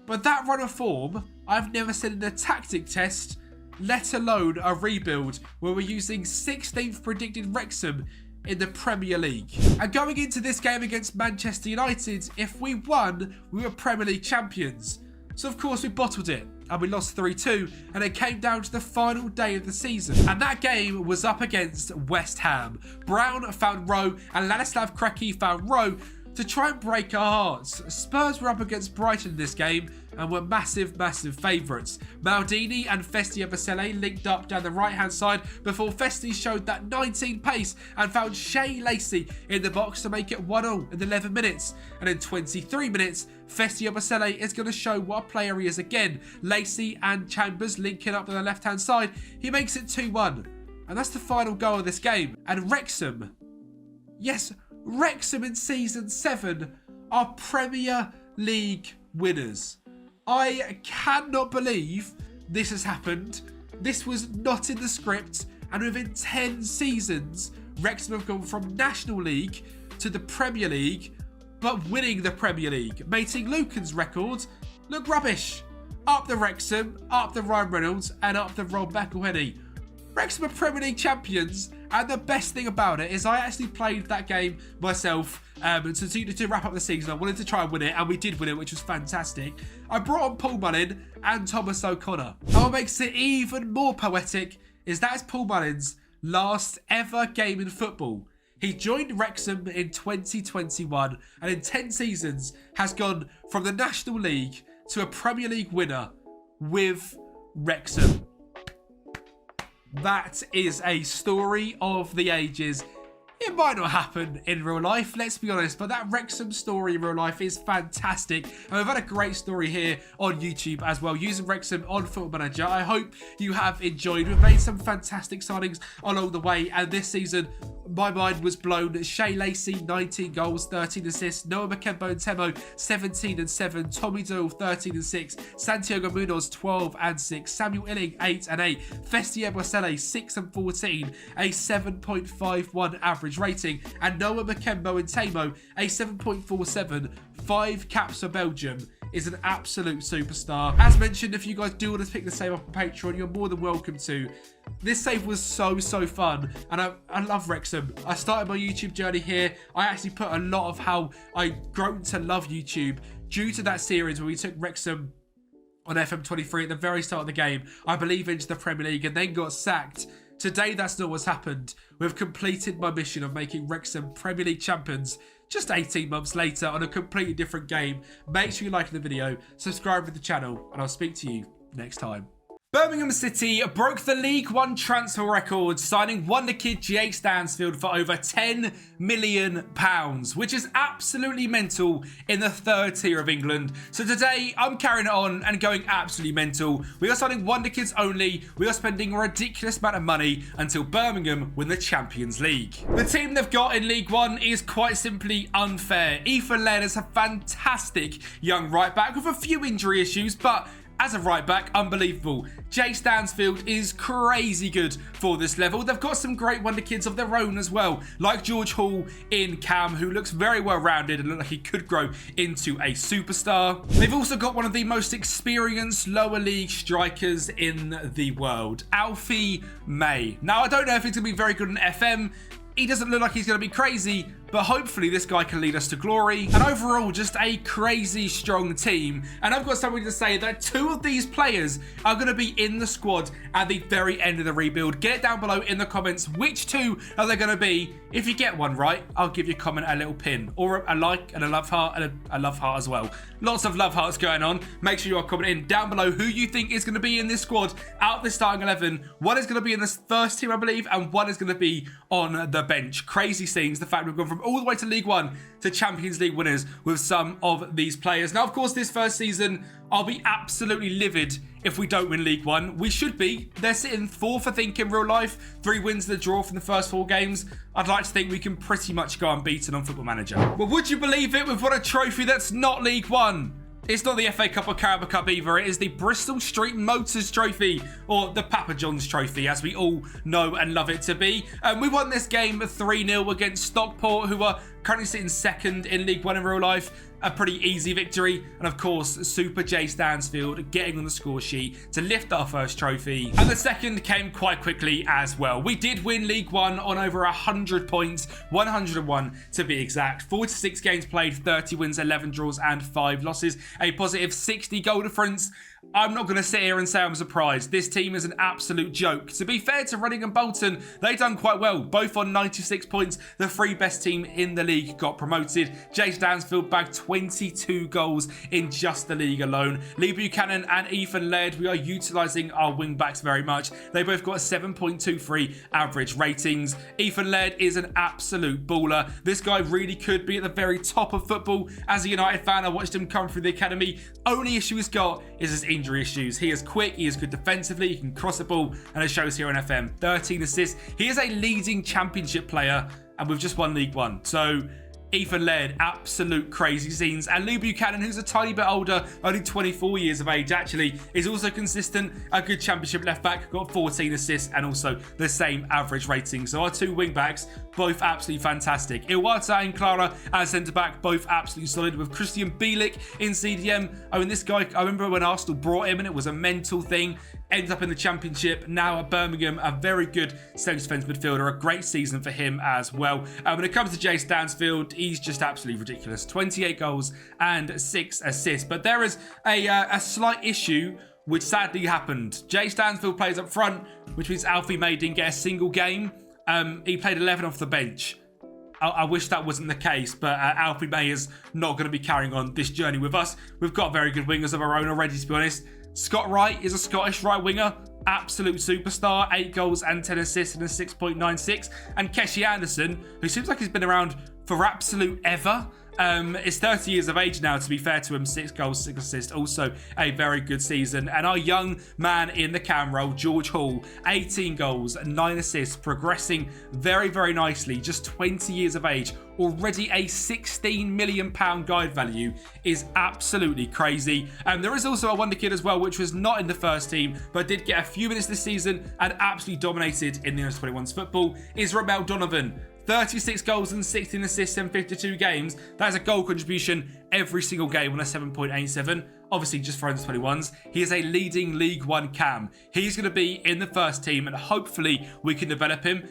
But that run of form, I've never seen in a tactic test, let alone a rebuild where we're using 16th predicted Wrexham in the Premier League. And going into this game against Manchester United, if we won, we were Premier League champions. So of course we bottled it and we lost 3-2, and it came down to the final day of the season. And that game was up against West Ham. Brown found Rowe and Ladislav Krejci found Rowe to try and break our hearts. Spurs were up against Brighton in this game and were massive, massive favourites. Maldini and Festi Ebiasele linked up down the right-hand side before Festi showed that 19 pace and found Shea Lacey in the box to make it 1-0 in 11 minutes. And in 23 minutes, Festi Ebiasele is going to show what a player he is again. Lacey and Chambers linking up on the left-hand side. He makes it 2-1. And that's the final goal of this game. And Wrexham, yes, Wrexham in Season 7 are Premier League winners. I cannot believe this has happened. This was not in the script, and within 10 seasons, Wrexham have gone from National League to the Premier League, but winning the Premier League, making Lucan's record look rubbish. Up the Wrexham, up the Ryan Reynolds, and up the Rob McElhenney. Wrexham are Premier League champions, and the best thing about it is I actually played that game myself to wrap up the season. I wanted to try and win it, and we did win it, which was fantastic. I brought on Paul Mullin and Thomas O'Connor. And what makes it even more poetic is that is Paul Mullin's last ever game in football. He joined Wrexham in 2021, and in 10 seasons has gone from the National League to a Premier League winner with Wrexham. That is a story of the ages. It might not happen in real life, let's be honest, but that Wrexham story in real life is fantastic. And we've had a great story here on YouTube as well, using Wrexham on Football Manager. I hope you have enjoyed. We've made some fantastic signings along the way, and this season, my mind was blown. Shea Lacey, 19 goals, 13 assists. Noah Makembo and Temo, 17 and 7. Tommy Doyle, 13 and 6. Santiago Munoz, 12 and 6. Samuel Illing, 8 and 8. Festi Ebiasele, 6 and 14. A 7.51 average rating. And Noah Makembo and Temo, a 7.47. 5 caps for Belgium. Is an absolute superstar. As mentioned, if you guys do want to pick the save up on Patreon, you're more than welcome to. This save was so fun, and I love Wrexham. I started my YouTube journey here. I actually put a lot of how I grown to love YouTube due to that series where we took Wrexham on FM24 at the very start of the game, I believe, into the Premier League, and then got sacked. Today, that's not what's happened. We've completed my mission of making Wrexham Premier League champions just 18 months later on a completely different game. Make sure you like the video, subscribe to the channel, and I'll speak to you next time. Birmingham City broke the League One transfer record, signing wonder kid Jake Stansfield for over £10 million, which is absolutely mental in the third tier of England. So today, I'm carrying it on and going absolutely mental. We are signing wonder kids only. We are spending a ridiculous amount of money until Birmingham win the Champions League. The team they've got in League One is quite simply unfair. Ethan Laird is a fantastic young right back with a few injury issues, but as a right back, unbelievable. Jake Stansfield is crazy good for this level. They've got some great wonder kids of their own as well, like George Hall in Cam, who looks very well rounded and looks like he could grow into a superstar. They've also got one of the most experienced lower league strikers in the world, Alfie May. Now, I don't know if he's going to be very good in FM. He doesn't look like he's going to be crazy, but hopefully this guy can lead us to glory. And overall, just a crazy strong team. And I've got something to say that two of these players are going to be in the squad at the very end of the rebuild. Get it down below in the comments. Which two are they going to be? If you get one right, I'll give your comment a little pin, or a like and a love heart and a love heart as well. Lots of love hearts going on. Make sure you are commenting down below who you think is going to be in this squad out of the starting 11. One is going to be in this first team, I believe, and one is going to be on the bench. Crazy scenes. The fact we've gone from all the way to League One to Champions League winners with some of these players. Now, of course, this first season, I'll be absolutely livid if we don't win League One. We should be. They're sitting 4th, I think, in real life. 3 wins and a draw from the first 4 games. I'd like to think we can pretty much go unbeaten on Football Manager. Well, would you believe it? We've won a trophy that's not League One. It's not the FA Cup or Carabao Cup either. It is the Bristol Street Motors Trophy, or the Papa John's Trophy, as we all know and love it to be. We won this game 3-0 against Stockport, who are currently sitting 2nd in League One in real life. A pretty easy victory. And of course, Super Jay Stansfield getting on the score sheet to lift our first trophy. And the second came quite quickly as well. We did win League One on over 100 points, 101 to be exact. 46 games played, 30 wins, 11 draws and 5 losses. A positive 60 goal difference. I'm not going to sit here and say I'm surprised. This team is an absolute joke. To be fair to Reading and Bolton, they've done quite well. Both on 96 points. The 3 best team in the league got promoted. Jay Stansfield bagged 22 goals in just the league alone. Lee Buchanan and Ethan Laird, we are utilising our wing backs very much. They both got a 7.23 average ratings. Ethan Laird is an absolute baller. This guy really could be at the very top of football. As a United fan, I watched him come through the academy. Only issue he's got is his injury issues. He is quick, he is good defensively, he can cross the ball, and it shows here on FM. 13 assists. He is a leading championship player, and we've just won League One. So Ethan Laird, absolute crazy scenes. And Lee Buchanan, who's a tiny bit older, only 24 years of age actually, is also consistent. A good championship left back, got 14 assists and also the same average rating. So our 2 wing backs, both absolutely fantastic. Iwata and Clara as centre back, both absolutely solid, with Christian Bielik in CDM. I mean, this guy, I remember when Arsenal brought him and it was a mental thing. Ends up in the Championship, now at Birmingham, a very good centre defence midfielder, a great season for him as well. When it comes to Jay Stansfield, he's just absolutely ridiculous. 28 goals and 6 assists. But there is a slight issue which sadly happened. Jay Stansfield plays up front, which means Alfie May didn't get a single game. He played 11 off the bench. I wish that wasn't the case, but Alfie May is not going to be carrying on this journey with us. We've got very good wingers of our own already, to be honest. Scott Wright is a Scottish right winger, absolute superstar, 8 goals and 10 assists and a 6.96. And Keshi Anderson, who seems like he's been around for absolute ever, is 30 years of age now, to be fair to him. 6 goals, 6 assists, also a very good season. And our young man in the cam role, George Hall, 18 goals, 9 assists, progressing very, very nicely. Just 20 years of age, already a £16 million guide value, is absolutely crazy. And there is also a wonder kid as well, which was not in the first team, but did get a few minutes this season and absolutely dominated in the Under-21's football, is Romel Donovan. 36 goals and 16 assists in 52 games. That is a goal contribution every single game on a 7.87. Obviously, just for Under-21s. He is a leading League One cam. He's going to be in the first team, and hopefully we can develop him.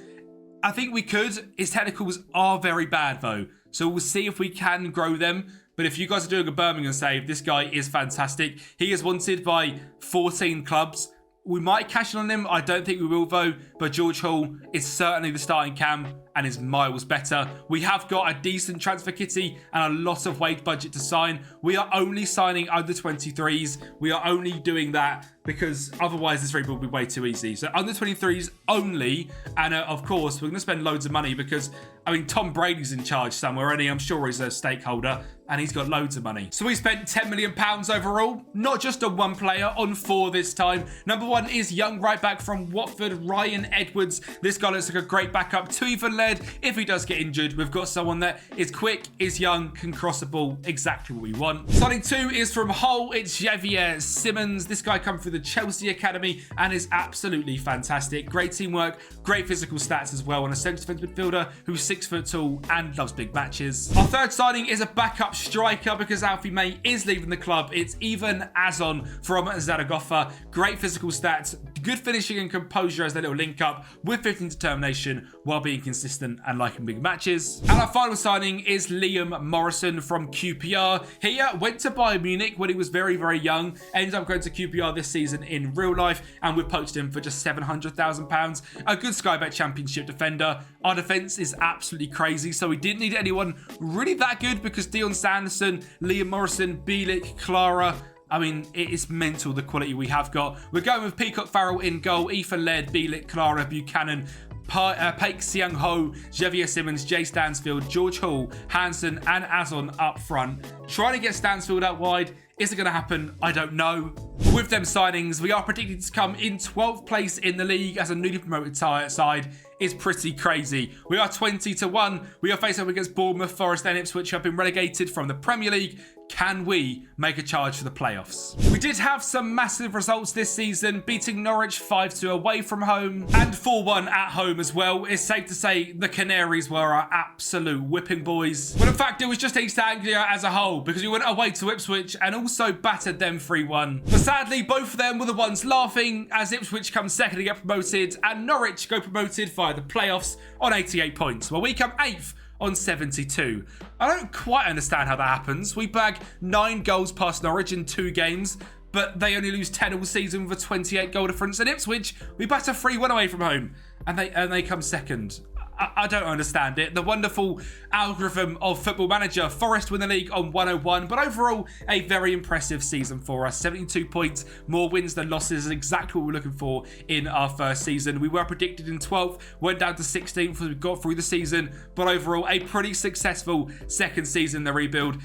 I think we could. His technicals are very bad, though. So we'll see if we can grow them. But if you guys are doing a Birmingham save, this guy is fantastic. He is wanted by 14 clubs. We might cash in on him. I don't think we will, though. But George Hall is certainly the starting cam. and is miles better. We have got a decent transfer kitty and a lot of wage budget to sign. We are only signing under 23s. We are only doing that because otherwise this rebuild will be way too easy. So under 23s only, and of course we're going to spend loads of money because, I mean, Tom Brady's in charge somewhere, and I'm sure he's a stakeholder, and he's got loads of money. So we spent £10 million overall, not just on one player, on 4 this time. Number 1 is young right back from Watford, Ryan Edwards. This guy looks like a great backup to even led if he does get injured. We've got someone that is quick, is young, can cross the ball, exactly what we want. Signing 2 is from Hull. It's Xavier Simmons. This guy comes through the Chelsea Academy and is absolutely fantastic. Great teamwork, great physical stats as well, and a centre defence midfielder who's 6 foot tall and loves big matches. Our third signing is a backup striker because Alfie May is leaving the club. It's Ivan Azon from Zaragoza. Great physical stats, good finishing and composure as they little link up with 15 determination while being consistent and liking big matches. And our final signing is Liam Morrison from QPR. He went to Bayern Munich when he was very, very young, ended up going to QPR this season in real life, and we've poached him for just £700,000. A good Sky Bet Championship defender. Our defence is absolutely crazy, so we didn't need anyone really that good because Dion Sanderson, Liam Morrison, Bielik, Clara, I mean, it is mental the quality we have got. We're going with Peacock Farrell in goal, Ethan Laird, Bielik, Clara, Buchanan, Paik Siang Ho, Xavier Simmons, Jay Stansfield, George Hall, Hansen, and Azon up front. Trying to get Stansfield out wide. Is it going to happen? I don't know. With them signings, we are predicted to come in 12th place in the league as a newly promoted side. Is pretty crazy. We are 20-1. We are facing up against Bournemouth, Forest, and Ipswich, who have been relegated from the Premier League. Can we make a charge for the playoffs? We did have some massive results this season, beating Norwich 5-2 away from home and 4-1 at home as well. It's safe to say the Canaries were our absolute whipping boys. Well, in fact, it was just East Anglia as a whole because we went away to Ipswich and also battered them 3-1. But sadly, both of them were the ones laughing as Ipswich come second to get promoted and Norwich go promoted via the playoffs on 88 points, while we come 8th on 72. I don't quite understand how that happens. We bag 9 goals past Norwich in 2 games, but they only lose 10 all season with a 28 goal difference. And Ipswich, we batter 3-1 away from home, and they come second. I don't understand it. The wonderful algorithm of Football Manager. Forest win the league on 101, but overall, a very impressive season for us. 72 points, more wins than losses, is exactly what we're looking for in our first season. We were predicted in 12th, went down to 16th as we got through the season, but overall, a pretty successful second season, the rebuild.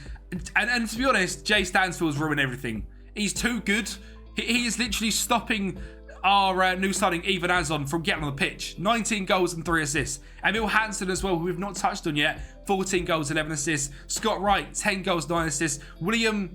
And to be honest, Jay Stansfield's ruined everything. He's too good. He is literally stopping our new signing Ivan Azon from getting on the pitch. 19 goals and 3 assists. Emil Hansen as well, who we've not touched on yet. 14 goals, 11 assists. Scott Wright, 10 goals, 9 assists. William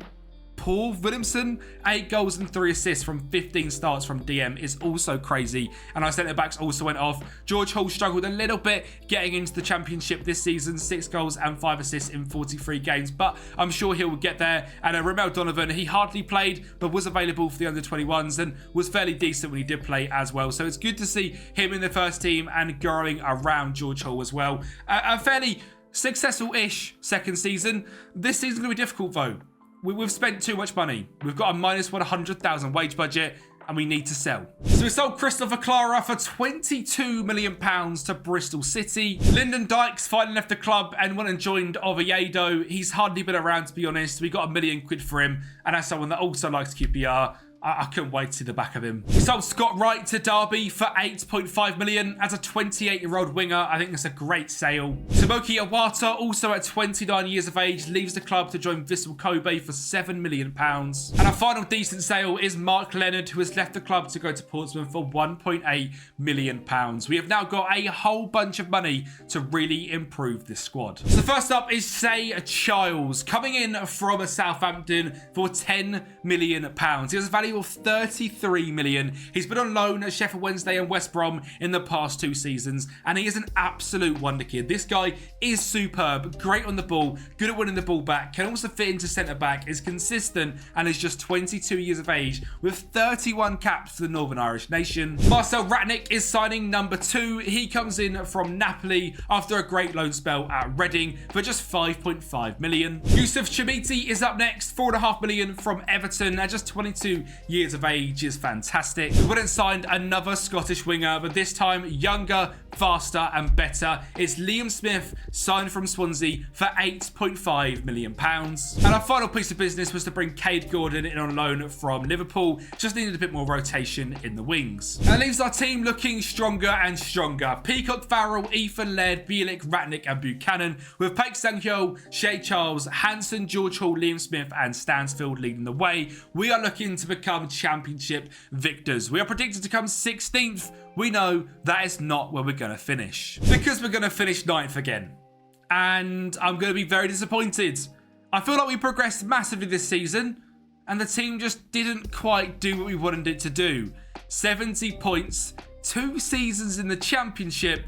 Paul Williamson, 8 goals and 3 assists from 15 starts from DM is also crazy. And our centre-backs also went off. George Hall struggled a little bit getting into the championship this season. 6 goals and 5 assists in 43 games. But I'm sure he will get there. And Romel Donovan, he hardly played, but was available for the under-21s and was fairly decent when he did play as well. So it's good to see him in the first team and growing around George Hall as well. A fairly successful-ish second season. This season's going to be difficult though. We've spent too much money. We've got a minus 100,000 wage budget and we need to sell. So we sold Christopher Clara for £22 million to Bristol City. Lyndon Dykes finally left the club and went and joined Oviedo. He's hardly been around, to be honest. We got £1 million for him, and as someone that also likes QPR, I couldn't wait to see the back of him. We sold Scott Wright to Derby for £8.5 million as a 28-year-old winger. I think that's a great sale. Tomoki Iwata, also at 29 years of age, leaves the club to join Vissel Kobe for £7 million. And our final decent sale is Mark Leonard, who has left the club to go to Portsmouth for £1.8 million. We have now got a whole bunch of money to really improve this squad. So first up is Say Childs, coming in from Southampton for £10 million. He has a value of 33 million. He's been on loan at Sheffield Wednesday and West Brom in the past 2 seasons, and he is an absolute wonder kid. This guy is superb, great on the ball, good at winning the ball back, can also fit into centre back, is consistent, and is just 22 years of age with 31 caps for the Northern Irish nation. Marcel Ratnick is signing number 2. He comes in from Napoli after a great loan spell at Reading for just 5.5 million. Yusuf Chamiti is up next, 4.5 million from Everton at just 22 years of age is fantastic. We went and signed another Scottish winger, but this time younger, faster and better. It's Liam Smith, signed from Swansea for £8.5 million. And our final piece of business was to bring Cade Gordon in on loan from Liverpool. Just needed a bit more rotation in the wings. And that leaves our team looking stronger and stronger. Peacock, Farrell, Ethan Laird, Bielik, Ratnick and Buchanan, with Paik Sang-hyo, Shea Charles, Hansen, George Hall, Liam Smith and Stansfield leading the way. We are looking to become championship victors. We are predicted to come 16th. We know that is not where we're going to finish, because we're going to finish 9th again. And I'm going to be very disappointed. I feel like we progressed massively this season and the team just didn't quite do what we wanted it to do. 70 points, 2 seasons in the championship.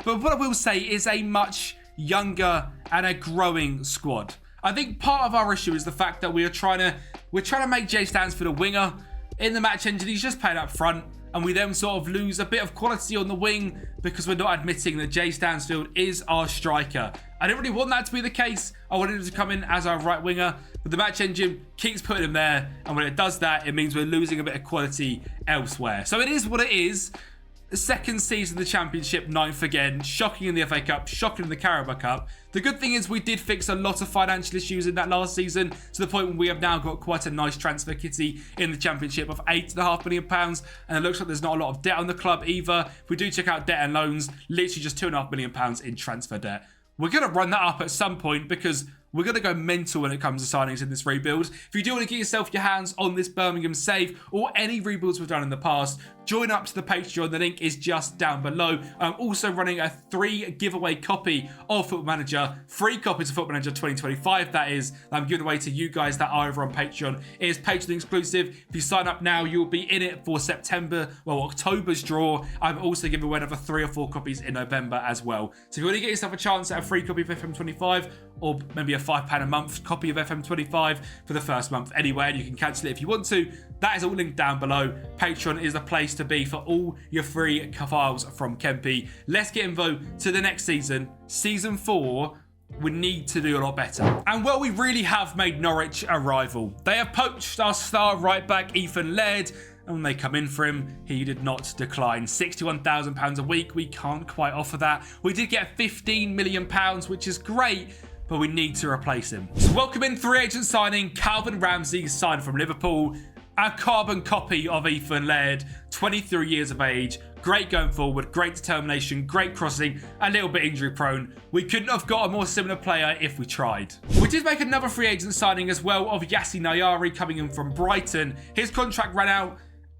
But what I will say is a much younger and a growing squad. I think part of our issue is the fact that we're trying to make Jay Stansfield a winger. In the match engine, he's just playing up front, and we then sort of lose a bit of quality on the wing because we're not admitting that Jay Stansfield is our striker. I didn't really want that to be the case. I wanted him to come in as our right winger, but the match engine keeps putting him there, and when it does that, it means we're losing a bit of quality elsewhere. So it is what it is. The second season of the Championship, 9th again, shocking in the FA Cup, shocking in the Carabao Cup. The good thing is we did fix a lot of financial issues in that last season, to the point where we have now got quite a nice transfer kitty in the Championship of £8.5 million, and it looks like there's not a lot of debt on the club either. If we do check out debt and loans, literally just £2.5 million in transfer debt. We're going to run that up at some point because we're going to go mental when it comes to signings in this rebuild. If you do want to get yourself your hands on this Birmingham save or any rebuilds we've done in the past, join up to the Patreon. The link is just down below. I'm also running a 3 giveaway copy of Football Manager. 3 copies of Football Manager 2025, that is. I'm giving away to you guys that are over on Patreon. It is Patreon exclusive. If you sign up now, you'll be in it for October's draw. I'm also giving away another 3 or 4 copies in November as well. So if you want to get yourself a chance at a free copy of FM25, or maybe a £5 a month copy of FM25 for the first month anyway, and you can cancel it if you want to, that is all linked down below. Patreon is the place to be for all your free files from Kempi. Let's get involved to the next season, season 4. We need to do a lot better. And well, we really have made Norwich a rival. They have poached our star right back Ethan Laird, and when they come in for him, he did not decline. £61,000 a week, we can't quite offer that. We did get £15 million, which is great, but we need to replace him. So welcome in free agent signing Calvin Ramsey, signed from Liverpool. A carbon copy of Ethan Laird, 23 years of age, great going forward, great determination, great crossing, a little bit injury prone. We couldn't have got a more similar player if we tried. We did make another free agent signing as well of Yassi Nayari coming in from Brighton. His contract ran out.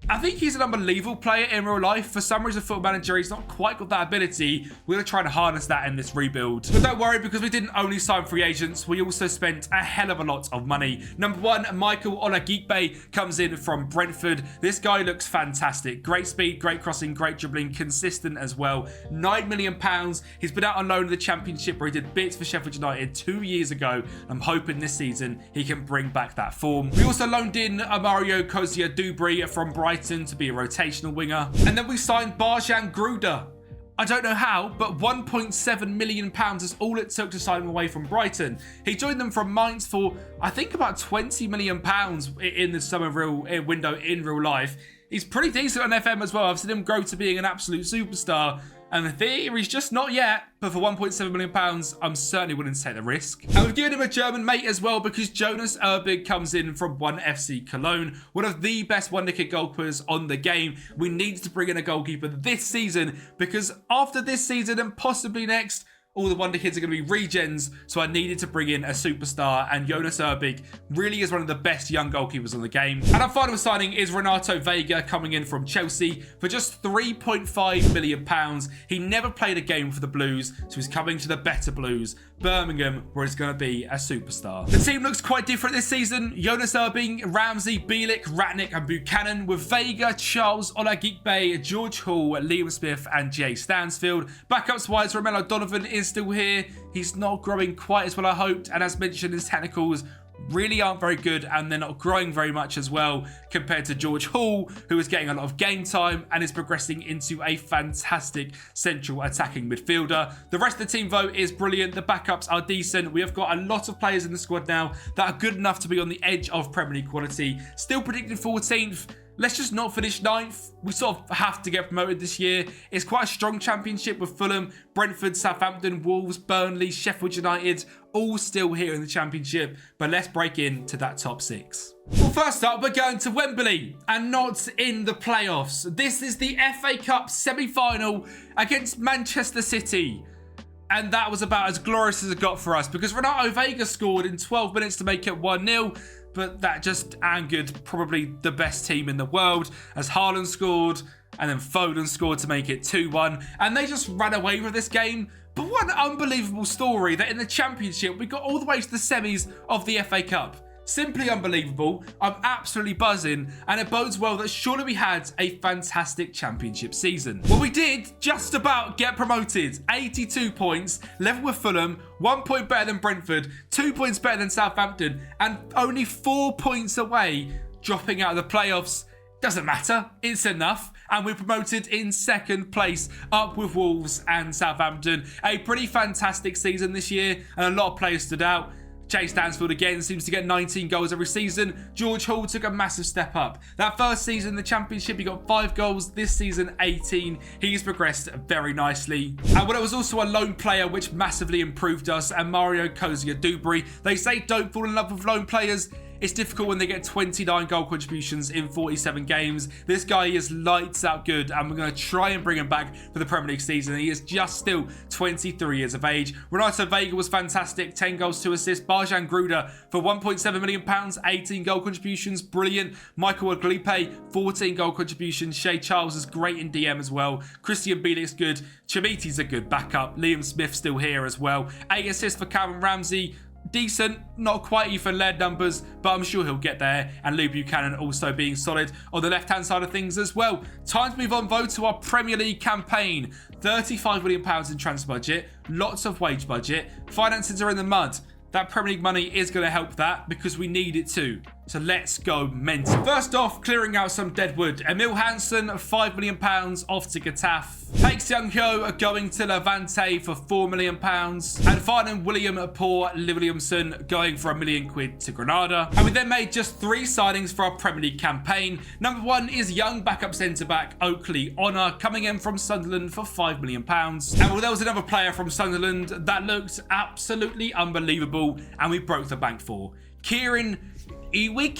I think he's an unbelievable player in real life. For some reason, Football Manager, he's not quite got that ability. We're going to try to harness that in this rebuild. But don't worry, because we didn't only sign free agents, we also spent a hell of a lot of money. Number 1, Michael Olagikpe comes in from Brentford. This guy looks fantastic. Great speed, great crossing, great dribbling, consistent as well. £9 million. He's been out on loan in the Championship where he did bits for Sheffield United 2 years ago. I'm hoping this season he can bring back that form. We also loaned in Mario Kozia-Dubry from Brighton to be a rotational winger. And then we signed Barjan Gruda. I don't know how, but £1.7 million is all it took to sign him away from Brighton. He joined them from Mainz for, I think, about £20 million in the summer window in real life. He's pretty decent on FM as well. I've seen him grow to being an absolute superstar. And the theory is just not yet, but for £1.7 million, I'm certainly willing to take the risk. And we've given him a German mate as well, because Jonas Erbig comes in from 1FC Cologne, one of the best wonder-kid goalkeepers on the game. We need to bring in a goalkeeper this season, because after this season and possibly next, all the wonder kids are going to be regens, so I needed to bring in a superstar, and Jonas Erbig really is one of the best young goalkeepers on the game. And our final signing is Renato Vega, coming in from Chelsea for just £3.5 million. He never played a game for the Blues, so he's coming to the better Blues, Birmingham, where he's going to be a superstar. The team looks quite different this season. Jonas Erbig, Ramsey, Bielik, Ratnick and Buchanan, with Vega, Charles, Olagikpe, George Hall, Liam Smith and Jay Stansfield. Backups wise, Romelu Donovan is still here. He's not growing quite as well I hoped, and as mentioned, his technicals really aren't very good, and they're not growing very much as well compared to George Hall, who is getting a lot of game time and is progressing into a fantastic central attacking midfielder. The rest of the team, though, is brilliant. The backups are decent. We have got a lot of players in the squad now that are good enough to be on the edge of Premier League quality. Still predicted 14th. Let's just not finish 9th. We sort of have to get promoted this year. It's quite a strong championship with Fulham, Brentford, Southampton, Wolves, Burnley, Sheffield United, all still here in the championship. But let's break into that top 6. Well, first up, we're going to Wembley and not in the playoffs. This is the FA Cup semi-final against Manchester City. And that was about as glorious as it got for us because Renato Vega scored in 12 minutes to make it 1-0. But that just angered probably the best team in the world as Haaland scored and then Foden scored to make it 2-1. And they just ran away with this game. But what an unbelievable story that in the Championship, we got all the way to the semis of the FA Cup. Simply unbelievable. I'm absolutely buzzing, and it bodes well that surely we had a fantastic championship season. Well, we did just about get promoted. 82 points, level with Fulham, 1 point better than Brentford, 2 points better than Southampton, and only 4 points away dropping out of the playoffs. Doesn't matter, it's enough. And we're promoted in 2nd place, up with Wolves and Southampton. A pretty fantastic season this year, and a lot of players stood out. Jay Stansfield again seems to get 19 goals every season. George Hall took a massive step up. That first season in the Championship, he got 5 goals. This season, 18. He's progressed very nicely. And well, it was also a lone player which massively improved us, and Mario Kozia-Dubry. They say don't fall in love with lone players. It's difficult when they get 29 goal contributions in 47 games. This guy is lights out good, and we're going to try and bring him back for the Premier League season. He is just still 23 years of age. Renato Vega was fantastic, 10 goals, 2 assists. Barjan Gruda for £1.7 million, 18 goal contributions, brilliant. Michael Aglipe, 14 goal contributions. Shea Charles is great in DM as well. Christian Bielik's good. Chimiti's a good backup. Liam Smith still here as well. 8 assists for Calvin Ramsey. Decent, not quite Ethan Laird numbers, but I'm sure he'll get there. And Lou Buchanan also being solid on the left-hand side of things as well. Time to move on, though, to our Premier League campaign. £35 million in transfer budget, lots of wage budget. Finances are in the mud. That Premier League money is going to help that because we need it too. So let's go mental. First off, clearing out some deadwood. Emil Hansen, £5 million off to Getafe. Paik Seung-hyo going to Levante for £4 million. And finally, William Paul Williamson going for £1 million to Granada. And we then made just 3 signings for our Premier League campaign. Number 1 is young backup centre-back Oakley Honor coming in from Sunderland for £5 million. And well, there was another player from Sunderland that looked absolutely unbelievable and we broke the bank for. Kieran Ewing?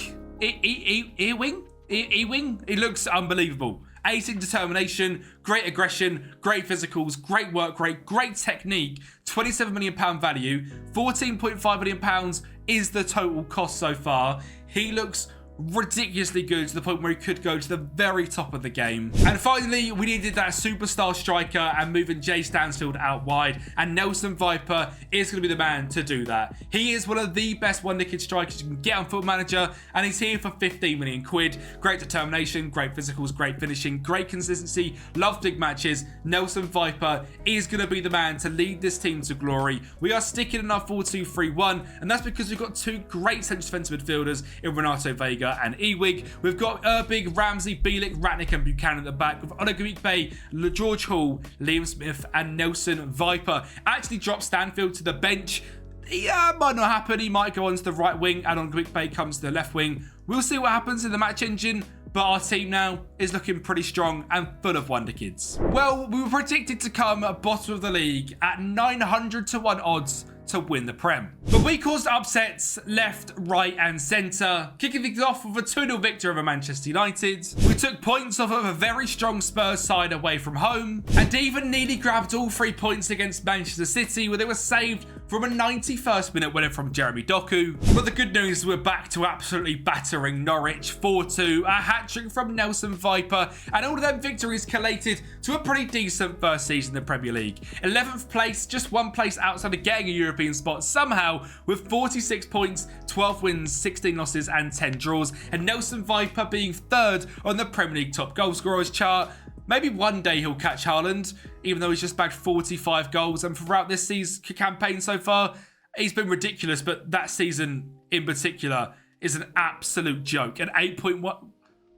He looks unbelievable. 18 determination, great aggression, great physicals, great work rate, great technique, £27 million value, £14.5 million is the total cost so far. He looks ridiculously good to the point where he could go to the very top of the game. And finally, we needed that superstar striker and moving Jay Stansfield out wide, and Nelson Viper is going to be the man to do that. He is one of the best one-nicked strikers you can get on Football Manager, and he's here for 15 million quid. Great determination, great physicals, great finishing, great consistency, loves big matches. Nelson Viper is going to be the man to lead this team to glory. We are sticking in our 4-2-3-1, and that's because we've got 2 great central defensive midfielders in Renato Vega and Ewig. We've got Erbig, Ramsey, Bielik, Ratnick and Buchanan at the back with Olegweekpe, George Hall, Liam Smith and Nelson Viper. Actually dropped Stanfield to the bench. Yeah, might not happen. He might go onto the right wing and Olegweekpe comes to the left wing. We'll see what happens in the match engine. But our team now is looking pretty strong and full of wonder kids. Well, we were predicted to come bottom of the league at 900 to 1 odds to win the Prem. But we caused upsets left, right and centre, kicking things off with a 2-0 victory over Manchester United. We took points off of a very strong Spurs side away from home, and even nearly grabbed all 3 points against Manchester City, where they were saved from a 91st minute winner from Jeremy Doku. But the good news is we're back to absolutely battering Norwich 4-2, a hat-trick from Nelson Viper, and all of them victories collated to a pretty decent first season in the Premier League. 11th place, just 1 place outside of getting a European spot somehow, with 46 points, 12 wins, 16 losses and 10 draws, and Nelson Viper being 3rd on the Premier League top goal scorers chart. Maybe one day he'll catch Haaland, even though he's just bagged 45 goals, and throughout this season campaign so far, he's been ridiculous, but that season in particular is an absolute joke. An 8.1...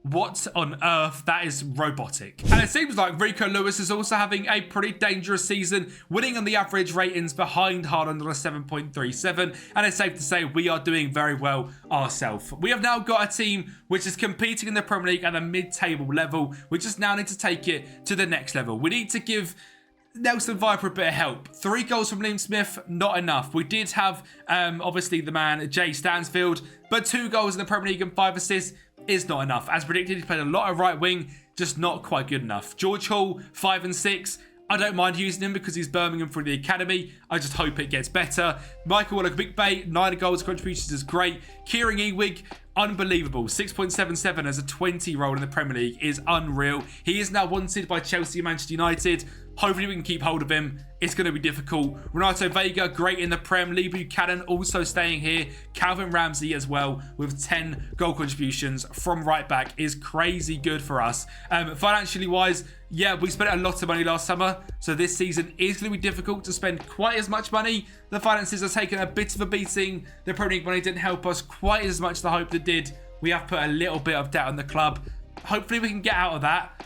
What on earth? That is robotic. And it seems like Rico Lewis is also having a pretty dangerous season, winning on the average ratings behind Haaland on a 7.37. And it's safe to say we are doing very well ourselves. We have now got a team which is competing in the Premier League at a mid-table level. We just now need to take it to the next level. We need to give Nelson Viper a bit of help. 3 goals from Liam Smith, not enough. We did have, obviously, the man, Jay Stansfield, but 2 goals in the Premier League and 5 assists is not enough. As predicted, he played a lot of right wing, just not quite good enough. George Hall, 5 and 6. I don't mind using him because he's Birmingham through the academy. I just hope it gets better. Michael Wallace-Big 9 goals contributions is great. Kieran Ewig, unbelievable. 6.77 as a 20-year-old in the Premier League is unreal. He is now wanted by Chelsea and Manchester United. Hopefully we can keep hold of him. It's going to be difficult. Renato Vega, great in the Prem. Lee Buchanan also staying here. Calvin Ramsey as well with 10 goal contributions from right back is crazy good for us. Financially wise, yeah, we spent a lot of money last summer. So this season is going to be difficult to spend quite as much money. The finances are taking a bit of a beating. The Premier League money didn't help us quite as much as I hoped it did. We have put a little bit of debt on the club. Hopefully we can get out of that,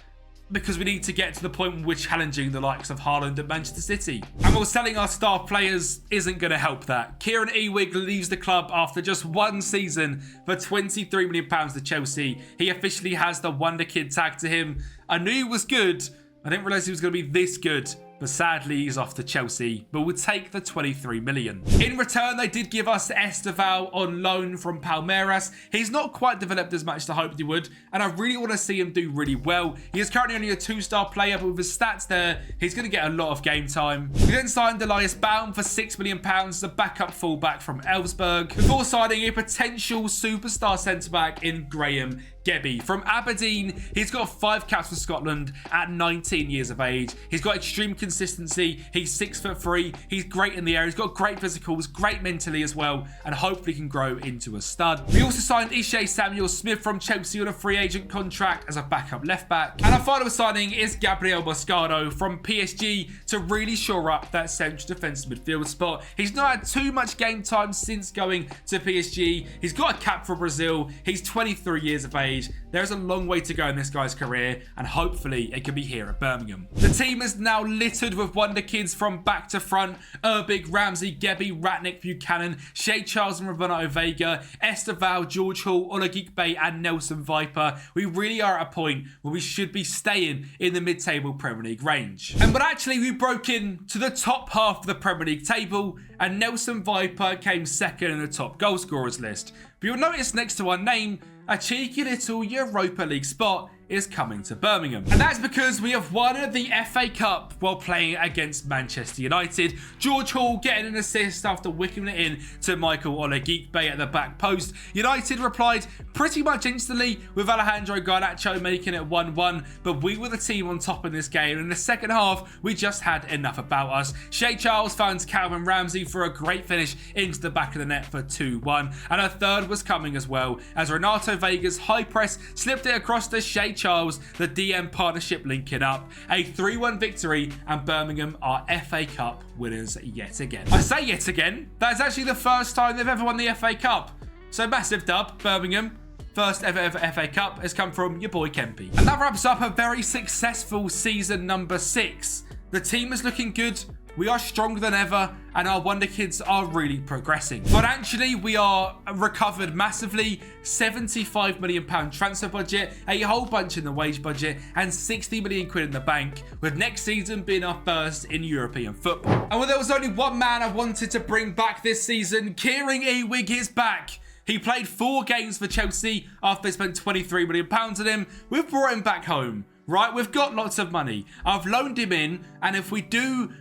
because we need to get to the point where we're challenging the likes of Haaland at Manchester City. And while selling our star players isn't going to help that. Kieran Ewig leaves the club after just 1 season for £23 million to Chelsea. He officially has the Wonder Kid tag to him. I knew he was good. I didn't realise he was going to be this good. But sadly, he's off to Chelsea, but we'll take the 23 million. In return, they did give us Esteval on loan from Palmeiras. He's not quite developed as much as I hoped he would, and I really want to see him do really well. He is currently only a 2-star player, but with his stats there, he's going to get a lot of game time. We then signed Elias Baum for £6 million as a backup fullback from Elfsborg, before signing a potential superstar centre-back in Graham Gebby. From Aberdeen, he's got 5 caps for Scotland at 19 years of age. He's got extreme consistency. He's 6'3". He's great in the air. He's got great physicals, great mentally as well, and hopefully can grow into a stud. We also signed Ishe Samuel Smith from Chelsea on a free agent contract as a backup left back. And our final signing is Gabriel Moscardo from PSG to really shore up that central defensive midfield spot. He's not had too much game time since going to PSG. He's got a cap for Brazil. He's 23 years of age. There's a long way to go in this guy's career, and hopefully it can be here at Birmingham. The team is now littered with wonder kids from back to front. Urbig, Ramsey, Gebby, Ratnick, Buchanan, Shea Charles and Renato Vega, Esteval, George Hall, Olagikbe and Nelson Viper. We really are at a point where we should be staying in the mid-table Premier League range. But actually we broke in to the top half of the Premier League table, and Nelson Viper came second in the top goal scorers list. But you'll notice next to our name, a cheeky little Europa League spot is coming to Birmingham. And that's because we have won the FA Cup while playing against Manchester United. George Hall getting an assist after wicking it in to Michael Olagikbe at the back post. United replied pretty much instantly with Alejandro Garnacho making it 1-1, but we were the team on top in this game. In the second half, we just had enough about us. Shea Charles found Calvin Ramsey for a great finish into the back of the net for 2-1, and a third was coming as well, as Renato Vega's high press slipped it across to Shea Charles, the DM partnership linking up. A 3-1 victory, and Birmingham are FA Cup winners yet again. I say yet again, that's actually the first time they've ever won the FA Cup. So massive dub, Birmingham. First ever FA Cup has come from your boy Kempi. And that wraps up a very successful season number 6. The team is looking good. We are stronger than ever, and our Wonder Kids are really progressing. Financially, we are recovered massively. £75 million transfer budget, a whole bunch in the wage budget, and 60 million quid in the bank, with next season being our first in European football. And while there was only one man I wanted to bring back this season, Kieran Ewig is back. He played 4 games for Chelsea after they spent £23 million on him. We've brought him back home, right? We've got lots of money. I've loaned him in, and if we do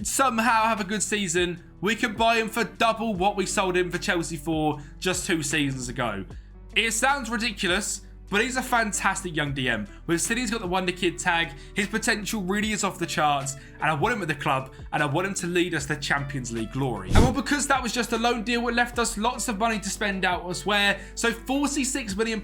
somehow have a good season, we can buy him for double what we sold him for Chelsea for just 2 seasons ago. It sounds ridiculous, but he's a fantastic young DM. We've seen he's got the Wonder Kid tag. His potential really is off the charts, and I want him at the club, and I want him to lead us to Champions League glory. And well, because that was just a loan deal, it left us lots of money to spend out elsewhere. So £46 million,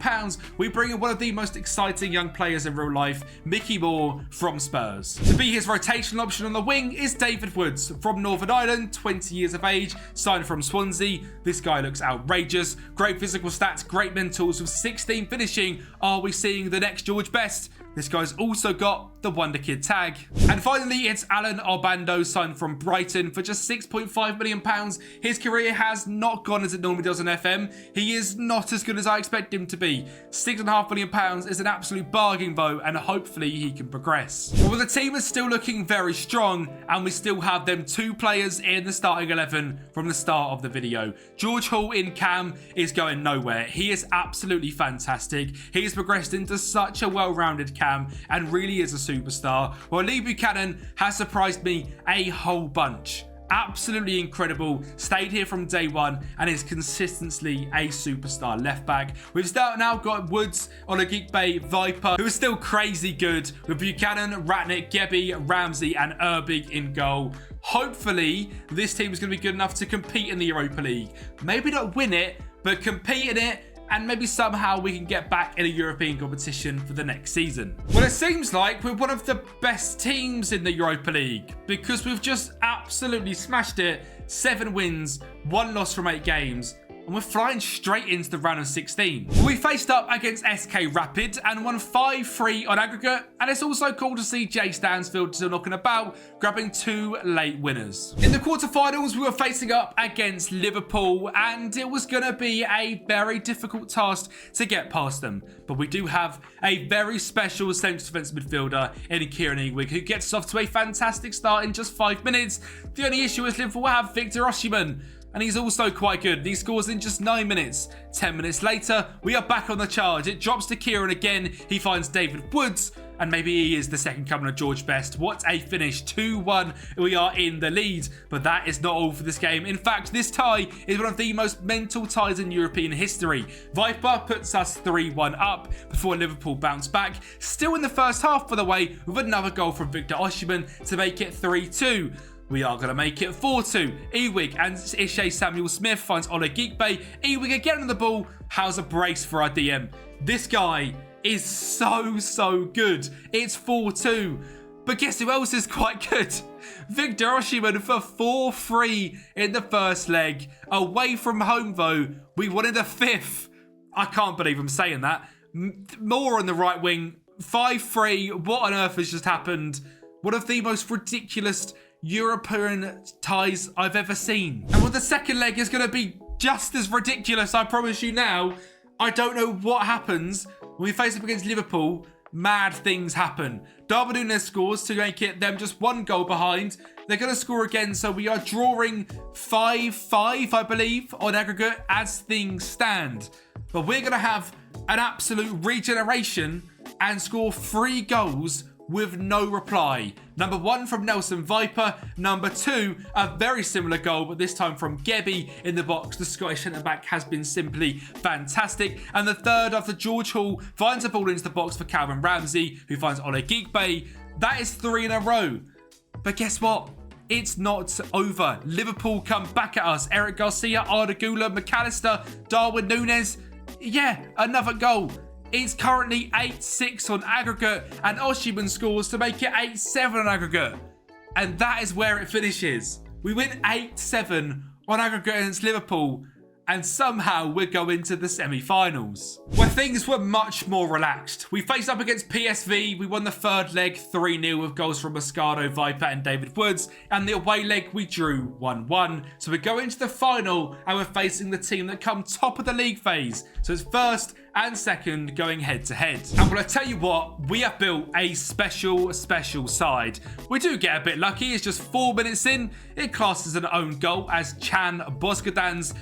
we bring in one of the most exciting young players in real life, Mickey Moore from Spurs. To be his rotational option on the wing is David Woods from Northern Ireland, 20 years of age, signed from Swansea. This guy looks outrageous. Great physical stats, great mentals with 16 finishing. Are we seeing the next George Best? This guy's also got the Wonder Kid tag. And finally, it's Alan Arbando, signed from Brighton for just £6.5 million. His career has not gone as it normally does on FM. He is not as good as I expect him to be. £6.5 million is an absolute bargain though, and hopefully he can progress. Well, the team is still looking very strong, and we still have them 2 players in the starting 11 from the start of the video. George Hall in Cam is going nowhere. He is absolutely fantastic. He has progressed into such a well-rounded Cam and really is a superstar. While Lee Buchanan has surprised me a whole bunch. Absolutely incredible. Stayed here from day one and is consistently a superstar left back. We've now got Woods, Olagikbe, Viper, who is still crazy good, with Buchanan, Ratnick, Gebbie, Ramsey and Erbig in goal. Hopefully this team is going to be good enough to compete in the Europa League. Maybe not win it, but compete in it, and maybe somehow we can get back in a European competition for the next season. Well, it seems like we're one of the best teams in the Europa League, because we've just absolutely smashed it. 7 wins, 1 loss from 8 games, and we're flying straight into the round of 16. We faced up against SK Rapid and won 5-3 on aggregate, and it's also cool to see Jay Stansfield still knocking about, grabbing 2 late winners. In the quarterfinals, we were facing up against Liverpool, and it was going to be a very difficult task to get past them. But we do have a very special central defensive midfielder in Kieran Ewig, who gets off to a fantastic start in just 5 minutes. The only issue is Liverpool have Victor Osimhen, and he's also quite good. He scores in just 9 minutes. 10 minutes later, we are back on the charge. It drops to Kieran again. He finds David Woods, and maybe he is the second coming of George Best. What a finish. 2-1. We are in the lead. But that is not all for this game. In fact, this tie is one of the most mental ties in European history. Viper puts us 3-1 up before Liverpool bounce back. Still in the first half, by the way, with another goal from Victor Osimhen to make it 3-2. We are going to make it 4-2. Ewig and Ishe Samuel-Smith finds Olagikbe. Ewig again on the ball. How's a brace for our DM? This guy is so good. It's 4-2. But guess who else is quite good? Victor Osimhen for 4-3 in the first leg. Away from home though, we won in the 5th. I can't believe I'm saying that. More on the right wing. 5-3. What on earth has just happened? One of the most ridiculous European ties I've ever seen. And well, the second leg is going to be just as ridiculous, I promise you now. I don't know what happens when we face up against Liverpool. Mad things happen. Darwin Núñez scores to make it them just 1 goal behind. They're going to score again, so we are drawing 5-5, I believe, on aggregate as things stand. But we're going to have an absolute regeneration and score 3 goals with no reply. Number 1 from Nelson Viper. Number 2, a very similar goal, but this time from Gebbie in the box. The Scottish centre-back has been simply fantastic. And the third after George Hall finds a ball into the box for Calvin Ramsey, who finds Olagikbe. That is 3 in a row. But guess what? It's not over. Liverpool come back at us. Eric Garcia, Arda Güler, McAllister, Darwin Núñez. Yeah, another goal. It's currently 8-6 on aggregate, and Osimhen scores to make it 8-7 on aggregate. And that is where it finishes. We win 8-7 on aggregate against Liverpool, and somehow we're going to the semi-finals, where things were much more relaxed. We faced up against PSV. We won the third leg 3-0 with goals from Moscardo, Viper and David Woods. And the away leg we drew 1-1. So we go into the final and we're facing the team that come top of the league phase. So it's first and second going head to head. And well, I tell you what, we have built a special side. We do get a bit lucky. It's just 4 minutes in. It classes an own goal as Chan Bosgadans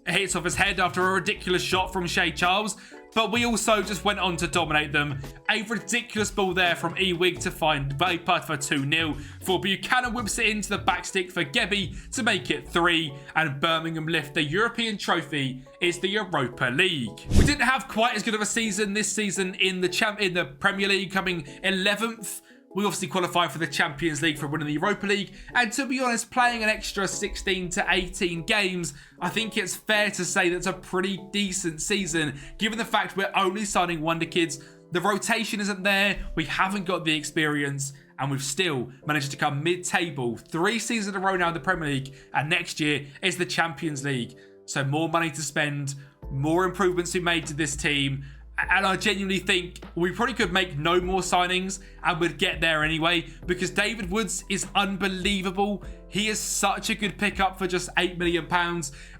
hits off his head after a ridiculous shot from Shea Charles. but we also just went on to dominate them. A ridiculous ball there from Ewig to find Viper for 2-0. For Buchanan whips it into the backstick for Kempi to make it 3, and Birmingham lift the European trophy. It's the Europa League. We didn't have quite as good of a season this season in the Premier League, coming 11th. We obviously qualified for the Champions League for winning the Europa League, and to be honest, playing an extra 16 to 18 games, I think it's fair to say that's a pretty decent season, given the fact we're only signing wonder kids, the rotation isn't there, we haven't got the experience, and we've still managed to come mid-table 3 seasons in a row now in the Premier League, and next year is the Champions League. So more money to spend, more improvements we made to this team, and I genuinely think we probably could make no more signings and we'd get there anyway, because David Woods is unbelievable. He is such a good pickup for just £8 million.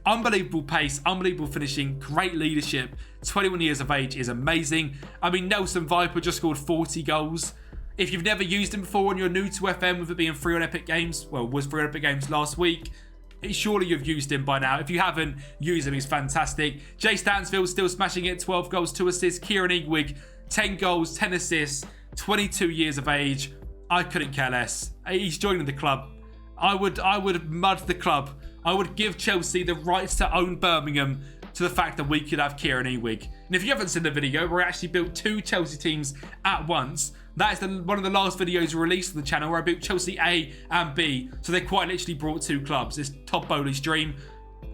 Unbelievable pace, unbelievable finishing, great leadership. 21 years of age is amazing. I mean, Nelson Viper just scored 40 goals. If you've never used him before and you're new to FM, with it being free on Epic Games, well, it was free on Epic Games last week, surely you've used him by now. If you haven't, use him. He's fantastic. Jay Stansfield still smashing it. 12 goals, 2 assists. Kieran Ewig, 10 goals, 10 assists. 22 years of age. I couldn't care less. He's joining the club. I would mud the club. I would give Chelsea the rights to own Birmingham to the fact that we could have Kieran Ewig. And if you haven't seen the video, we actually built 2 Chelsea teams at once. That is one of the last videos released on the channel, where I built Chelsea A and B. So they quite literally brought 2 clubs. It's Todd Bowley's dream.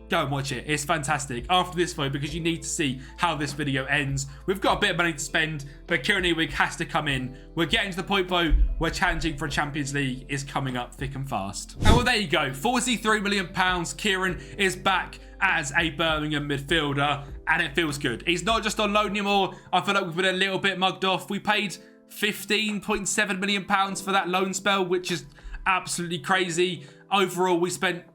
Go and watch it. It's fantastic. After this though, because you need to see how this video ends. We've got a bit of money to spend, but Kieran Ewig has to come in. We're getting to the point though where challenging for a Champions League is coming up thick and fast. And well, there you go. £43 million. Kieran is back as a Birmingham midfielder, and it feels good. He's not just on loan anymore. I feel like we've been a little bit mugged off. We paid £15.7 million for that loan spell, which is absolutely crazy. Overall, we spent,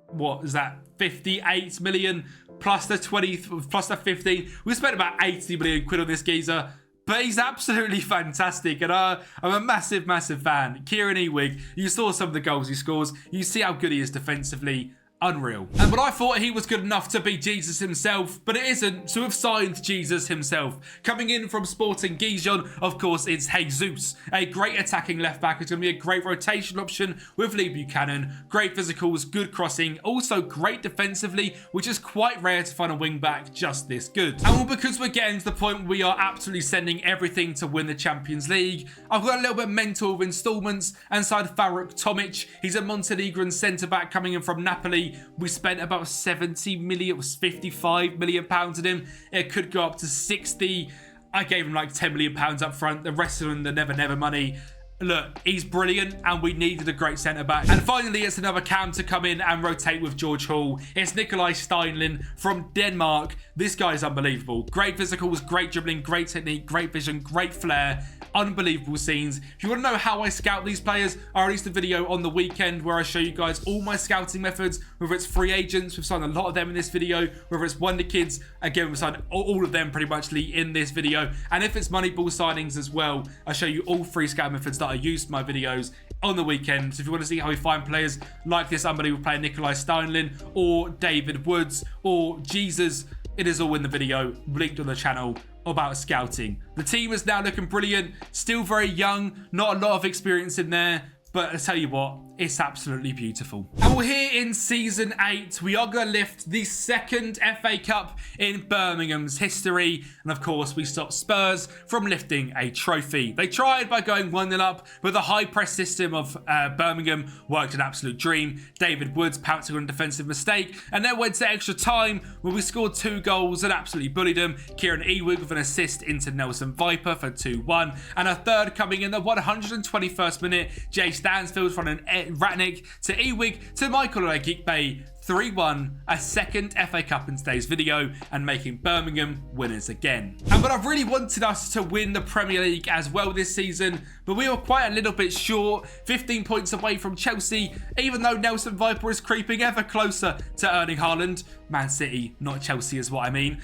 what is that, 58 million plus the 20 plus the 15. We spent about 80 million quid on this geezer, but he's absolutely fantastic, and I'm a massive fan. Kieran Ewig, you saw some of the goals he scores, you see how good he is defensively. Unreal. And but I thought he was good enough to be Jesus himself, but it isn't, so we've signed Jesus himself. Coming in from Sporting Gijon, of course, it's Jesus, a great attacking left back. It's going to be a great rotation option with Lee Buchanan. Great physicals, good crossing, also great defensively, which is quite rare to find a wing back just this good. And well, because we're getting to the point where we are absolutely sending everything to win the Champions League, I've got a little bit mental of installments inside Faruk Tomic. He's a Montenegrin centre back coming in from Napoli. We spent about 70 million, it was 55 million pounds on him. It could go up to 60. I gave him like 10 million pounds up front. The rest of them, the never money. Look, he's brilliant, and we needed a great centre-back. And finally, it's another cam to come in and rotate with George Hall. It's Nikolaj Steinlin from Denmark. This guy is unbelievable. Great physicals, great dribbling, great technique, great vision, great flair. Unbelievable scenes. If you want to know how I scout these players, I released a video on the weekend where I show you guys all my scouting methods, whether it's free agents, we've signed a lot of them in this video, whether it's wonder kids, again, we've signed all of them pretty much in this video, and if it's money ball signings as well, I show you all 3 scout methods that I used in my videos on the weekend. So if you want to see how we find players like this unbelievable player Nikolaj Steinlin, or David Woods, or Jesus, it is all in the video linked on the channel about scouting. The team is now looking brilliant, still very young, not a lot of experience in there, but I tell you what, it's absolutely beautiful. And we're here in season 8. We are going to lift the 2nd FA Cup in Birmingham's history. And of course, we stopped Spurs from lifting a trophy. They tried by going 1-0 up, but the high press system of Birmingham worked an absolute dream. David Woods pouncing on a defensive mistake, and then went to extra time where we scored 2 goals and absolutely bullied them. Kieran Ewig with an assist into Nelson Viper for 2-1, and a third coming in the 121st minute. Jay Stansfield from an Ratnick to Ewig to Michael Olagikbe, 3-1, a 2nd FA Cup in today's video, and making Birmingham winners again. And but I've really wanted us to win the Premier League as well this season, but we were quite a little bit short, 15 points away from Chelsea, even though Nelson Viper is creeping ever closer to Erling Haaland. Man City, not Chelsea is what I mean.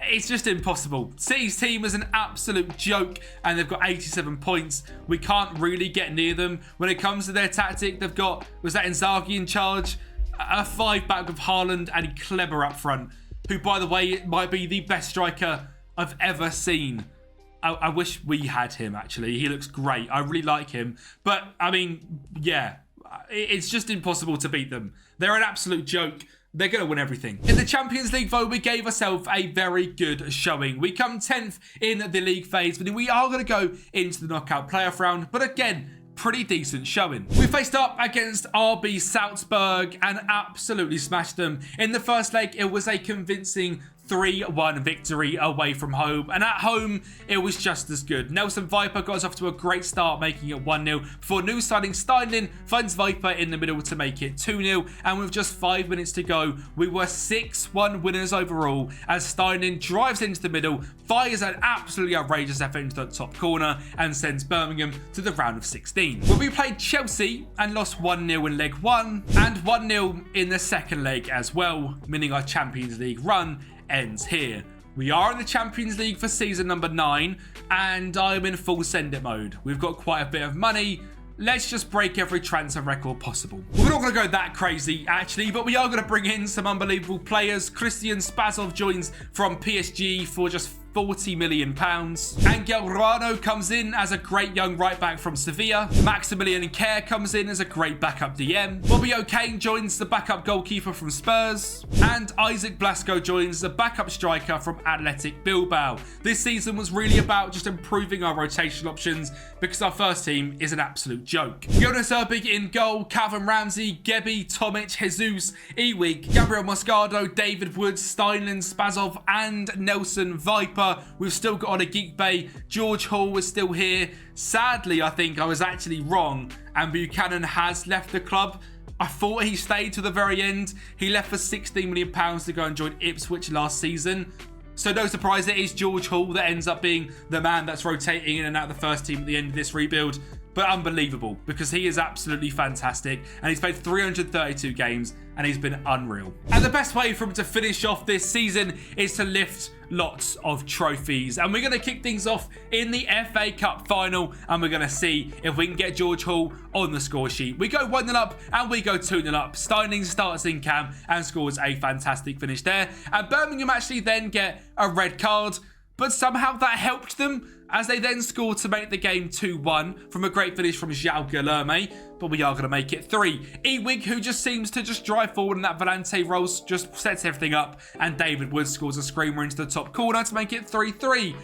It's just impossible. City's team is an absolute joke, and they've got 87 points. We can't really get near them. When it comes to their tactic, they've got, was that Inzaghi in charge? A 5-back with Haaland and Kleber up front, who, by the way, might be the best striker I've ever seen. I wish we had him, actually. He looks great. I really like him. But, I mean, yeah, it's just impossible to beat them. They're an absolute joke. They're going to win everything. In the Champions League, though, we gave ourselves a very good showing. We come 10th in the league phase, but we are going to go into the knockout playoff round. But again, pretty decent showing. We faced up against RB Salzburg and absolutely smashed them. In the first leg, it was a convincing 3-1 victory away from home, and at home it was just as good. Nelson Viper got us off to a great start, making it 1-0 before new signing Steinlen finds Viper in the middle to make it 2-0, and with just 5 minutes to go we were 6-1 winners overall as Steinlen drives into the middle, fires an absolutely outrageous effort into the top corner and sends Birmingham to the round of 16. When we played Chelsea and lost 1-0 in leg 1 and 1-0 in the second leg as well, meaning our Champions League run ends here. We are in the Champions League for season number 9 and I'm in full send it mode. We've got quite a bit of money. Let's just break every transfer record possible. We're not going to go that crazy, actually, but we are going to bring in some unbelievable players. Christian Spazov joins from PSG for just £40 million. Angel Ruano comes in as a great young right back from Sevilla. Maximilian Kerr comes in as a great backup DM. Bobby O'Kane joins the backup goalkeeper from Spurs. And Isaac Blasco joins the backup striker from Athletic Bilbao. This season was really about just improving our rotation options because our first team is an absolute joke. Jonas Urbig in goal, Calvin Ramsey, Gebi, Tomic, Jesus, Ewig, Gabriel Moscardo, David Woods, Steinlen, Spazov and Nelson Viper. We've still got on a Geek Bay. George Hall is still here. Sadly, I think I was actually wrong and Buchanan has left the club. I thought he stayed to the very end. He left for £16 million to go and join Ipswich last season. So no surprise, it is George Hall that ends up being the man that's rotating in and out of the first team at the end of this rebuild. But unbelievable, because he is absolutely fantastic and he's played 332 games and he's been unreal. And the best way for him to finish off this season is to lift lots of trophies. And we're going to kick things off in the FA Cup final and we're going to see if we can get George Hall on the score sheet. We go 1-0 up and we go 2-0 up. Steining starts in cam and scores a fantastic finish there. And Birmingham actually then get a red card, but somehow that helped them as they then score to make the game 2-1 from a great finish from João Guilherme, but we are going to make it 3. Ewig, who just seems to just drive forward in that Volante rolls, just sets everything up, and David Woods scores a screamer into the top corner to make it 3-3.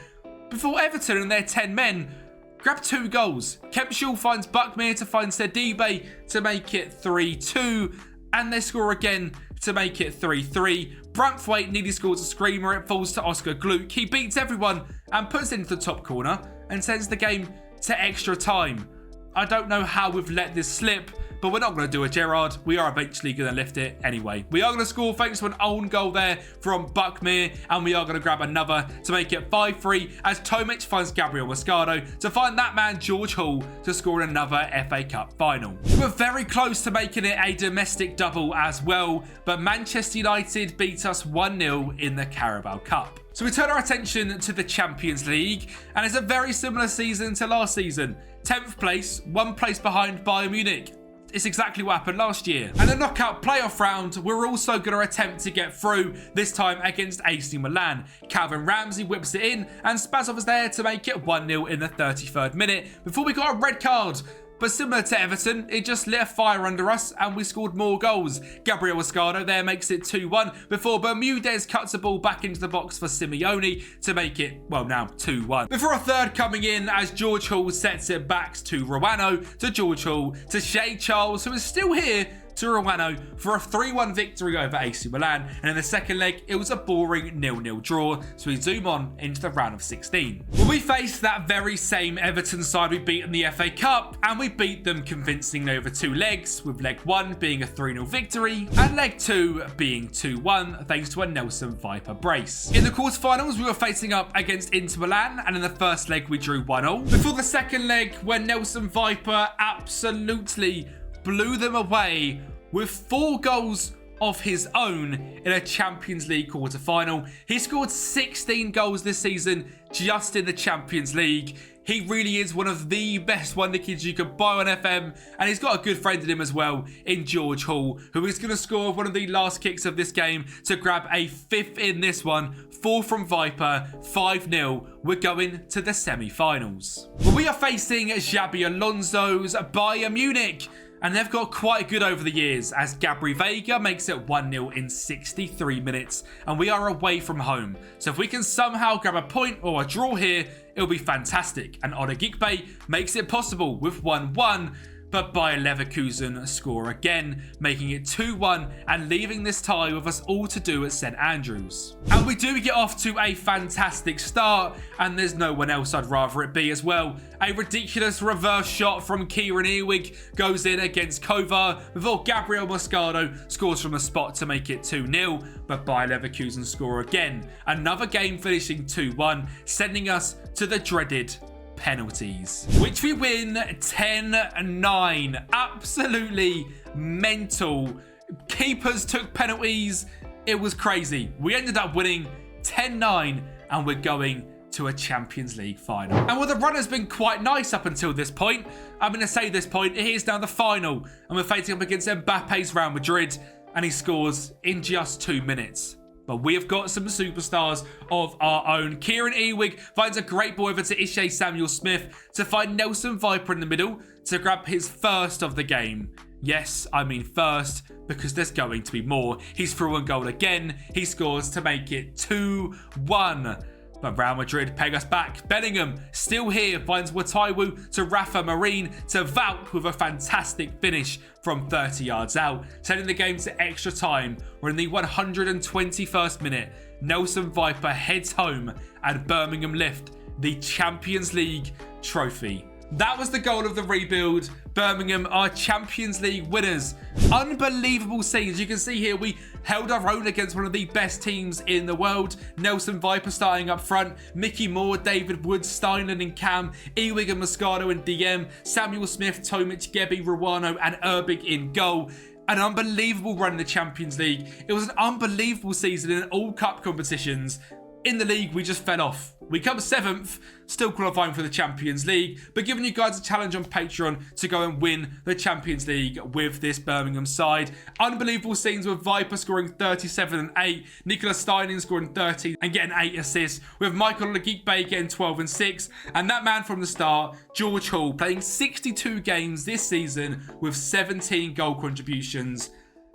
Before Everton and their 10 men grab 2 goals. Kempi finds Buckmere to find Sedibe to make it 3-2, and they score again to make it 3-3. Braithwaite nearly scores a screamer. It falls to Oscar Gluck. He beats everyone and puts it into the top corner and sends the game to extra time. I don't know how we've let this slip, but we're not going to do a Gerrard. We are eventually going to lift it anyway. We are going to score thanks to an own goal there from Buckmere, and we are going to grab another to make it 5-3 as Tomic finds Gabriel Moscardo to find that man George Hall to score another FA Cup final. We were very close to making it a domestic double as well, but Manchester United beat us 1-0 in the Carabao Cup. So we turn our attention to the Champions League, and it's a very similar season to last season. 10th place, 1 place behind Bayern Munich. It's exactly what happened last year. And the knockout playoff round, we're also going to attempt to get through, this time against AC Milan. Calvin Ramsey whips it in, and Spazov is there to make it 1-0 in the 33rd minute before we got a red card. But similar to Everton, it just lit a fire under us and we scored more goals. Gabriel Moscardo there makes it 2-1 before Bermudez cuts the ball back into the box for Simeone to make it, well, now 2-1. Before a third coming in as George Hall sets it back to Ruano, to George Hall, to Shea Charles, who is still here, to Ruano for a 3-1 victory over AC Milan. And in the second leg, it was a boring 0-0 draw. So we zoom on into the round of 16. Well, we faced that very same Everton side we beat in the FA Cup, and we beat them convincingly over 2 legs, with leg 1 being a 3-0 victory and leg 2 being 2-1 thanks to a Nelson Viper brace. In the quarterfinals, we were facing up against Inter Milan, and in the first leg we drew 1-0. Before the second leg, when Nelson Viper absolutely blew them away with 4 goals of his own in a Champions League quarter-final. He scored 16 goals this season just in the Champions League. He really is one of the best wonder kids you could buy on FM, and he's got a good friend in him as well in George Hall, who is going to score one of the last kicks of this game to grab a 5th in this one. 4 from Viper, 5-0. We're going to the semi-finals. We are facing Xabi Alonso's Bayern Munich, and they've got quite good over the years, as Gabri Veiga makes it 1-0 in 63 minutes, and we are away from home. So if we can somehow grab a point or a draw here, it'll be fantastic. And Odegikbe makes it possible with 1-1, but Bayer Leverkusen score again, making it 2-1 and leaving this tie with us all to do at St Andrews. And we do get off to a fantastic start, and there's no one else I'd rather it be as well. A ridiculous reverse shot from Kieran Ewig goes in against Kovar before Gabriel Moscardo scores from the spot to make it 2-0, but Bayer Leverkusen score again. Another game finishing 2-1, sending us to the dreaded penalties, which we win 10-9. Absolutely mental. Keepers took penalties. It was crazy. We ended up winning 10-9, and we're going to a Champions League final. And well, the run has been quite nice up until this point. I'm going to say this point. Here's now the final, and we're facing up against Mbappe's Real Madrid, and he scores in just 2 minutes. But we have got some superstars of our own. Kieran Ewig finds a great ball over to Ishe Samuel-Smith to find Nelson Viper in the middle to grab his first of the game. Yes, I mean first, because there's going to be more. He's through on goal again. He scores to make it 2-1. But Real Madrid peg us back. Bellingham, still here, finds Wataiwu to Rafa Marine to Valk with a fantastic finish from 30 yards out, sending the game to extra time. We're in the 121st minute. Nelson Viper heads home and Birmingham lift the Champions League trophy. That was the goal of the rebuild. Birmingham are Champions League winners. Unbelievable scenes. You can see here we held our own against one of the best teams in the world. Nelson Viper starting up front. Mickey Moore, David Woods, Steinland and Cam. Ewig and Moscardo in DM. Samuel Smith, Tomic, Gebi, Ruano and Urbig in goal. An unbelievable run in the Champions League. It was an unbelievable season in all cup competitions. In the league, we just fell off. We come 7th, still qualifying for the Champions League, but giving you guys a challenge on Patreon to go and win the Champions League with this Birmingham side. Unbelievable scenes with Viper scoring 37 and 8, Nicola Steinin scoring 13 and getting 8 assists, with Michael Legikbe getting 12 and 6, and that man from the start, George Hall, playing 62 games this season with 17 goal contributions.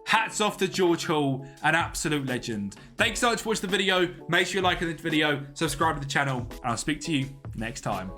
Hats off to George Hall, an absolute legend. Thanks so much for watching the video. Make sure you like the video, subscribe to the channel, and I'll speak to you next time.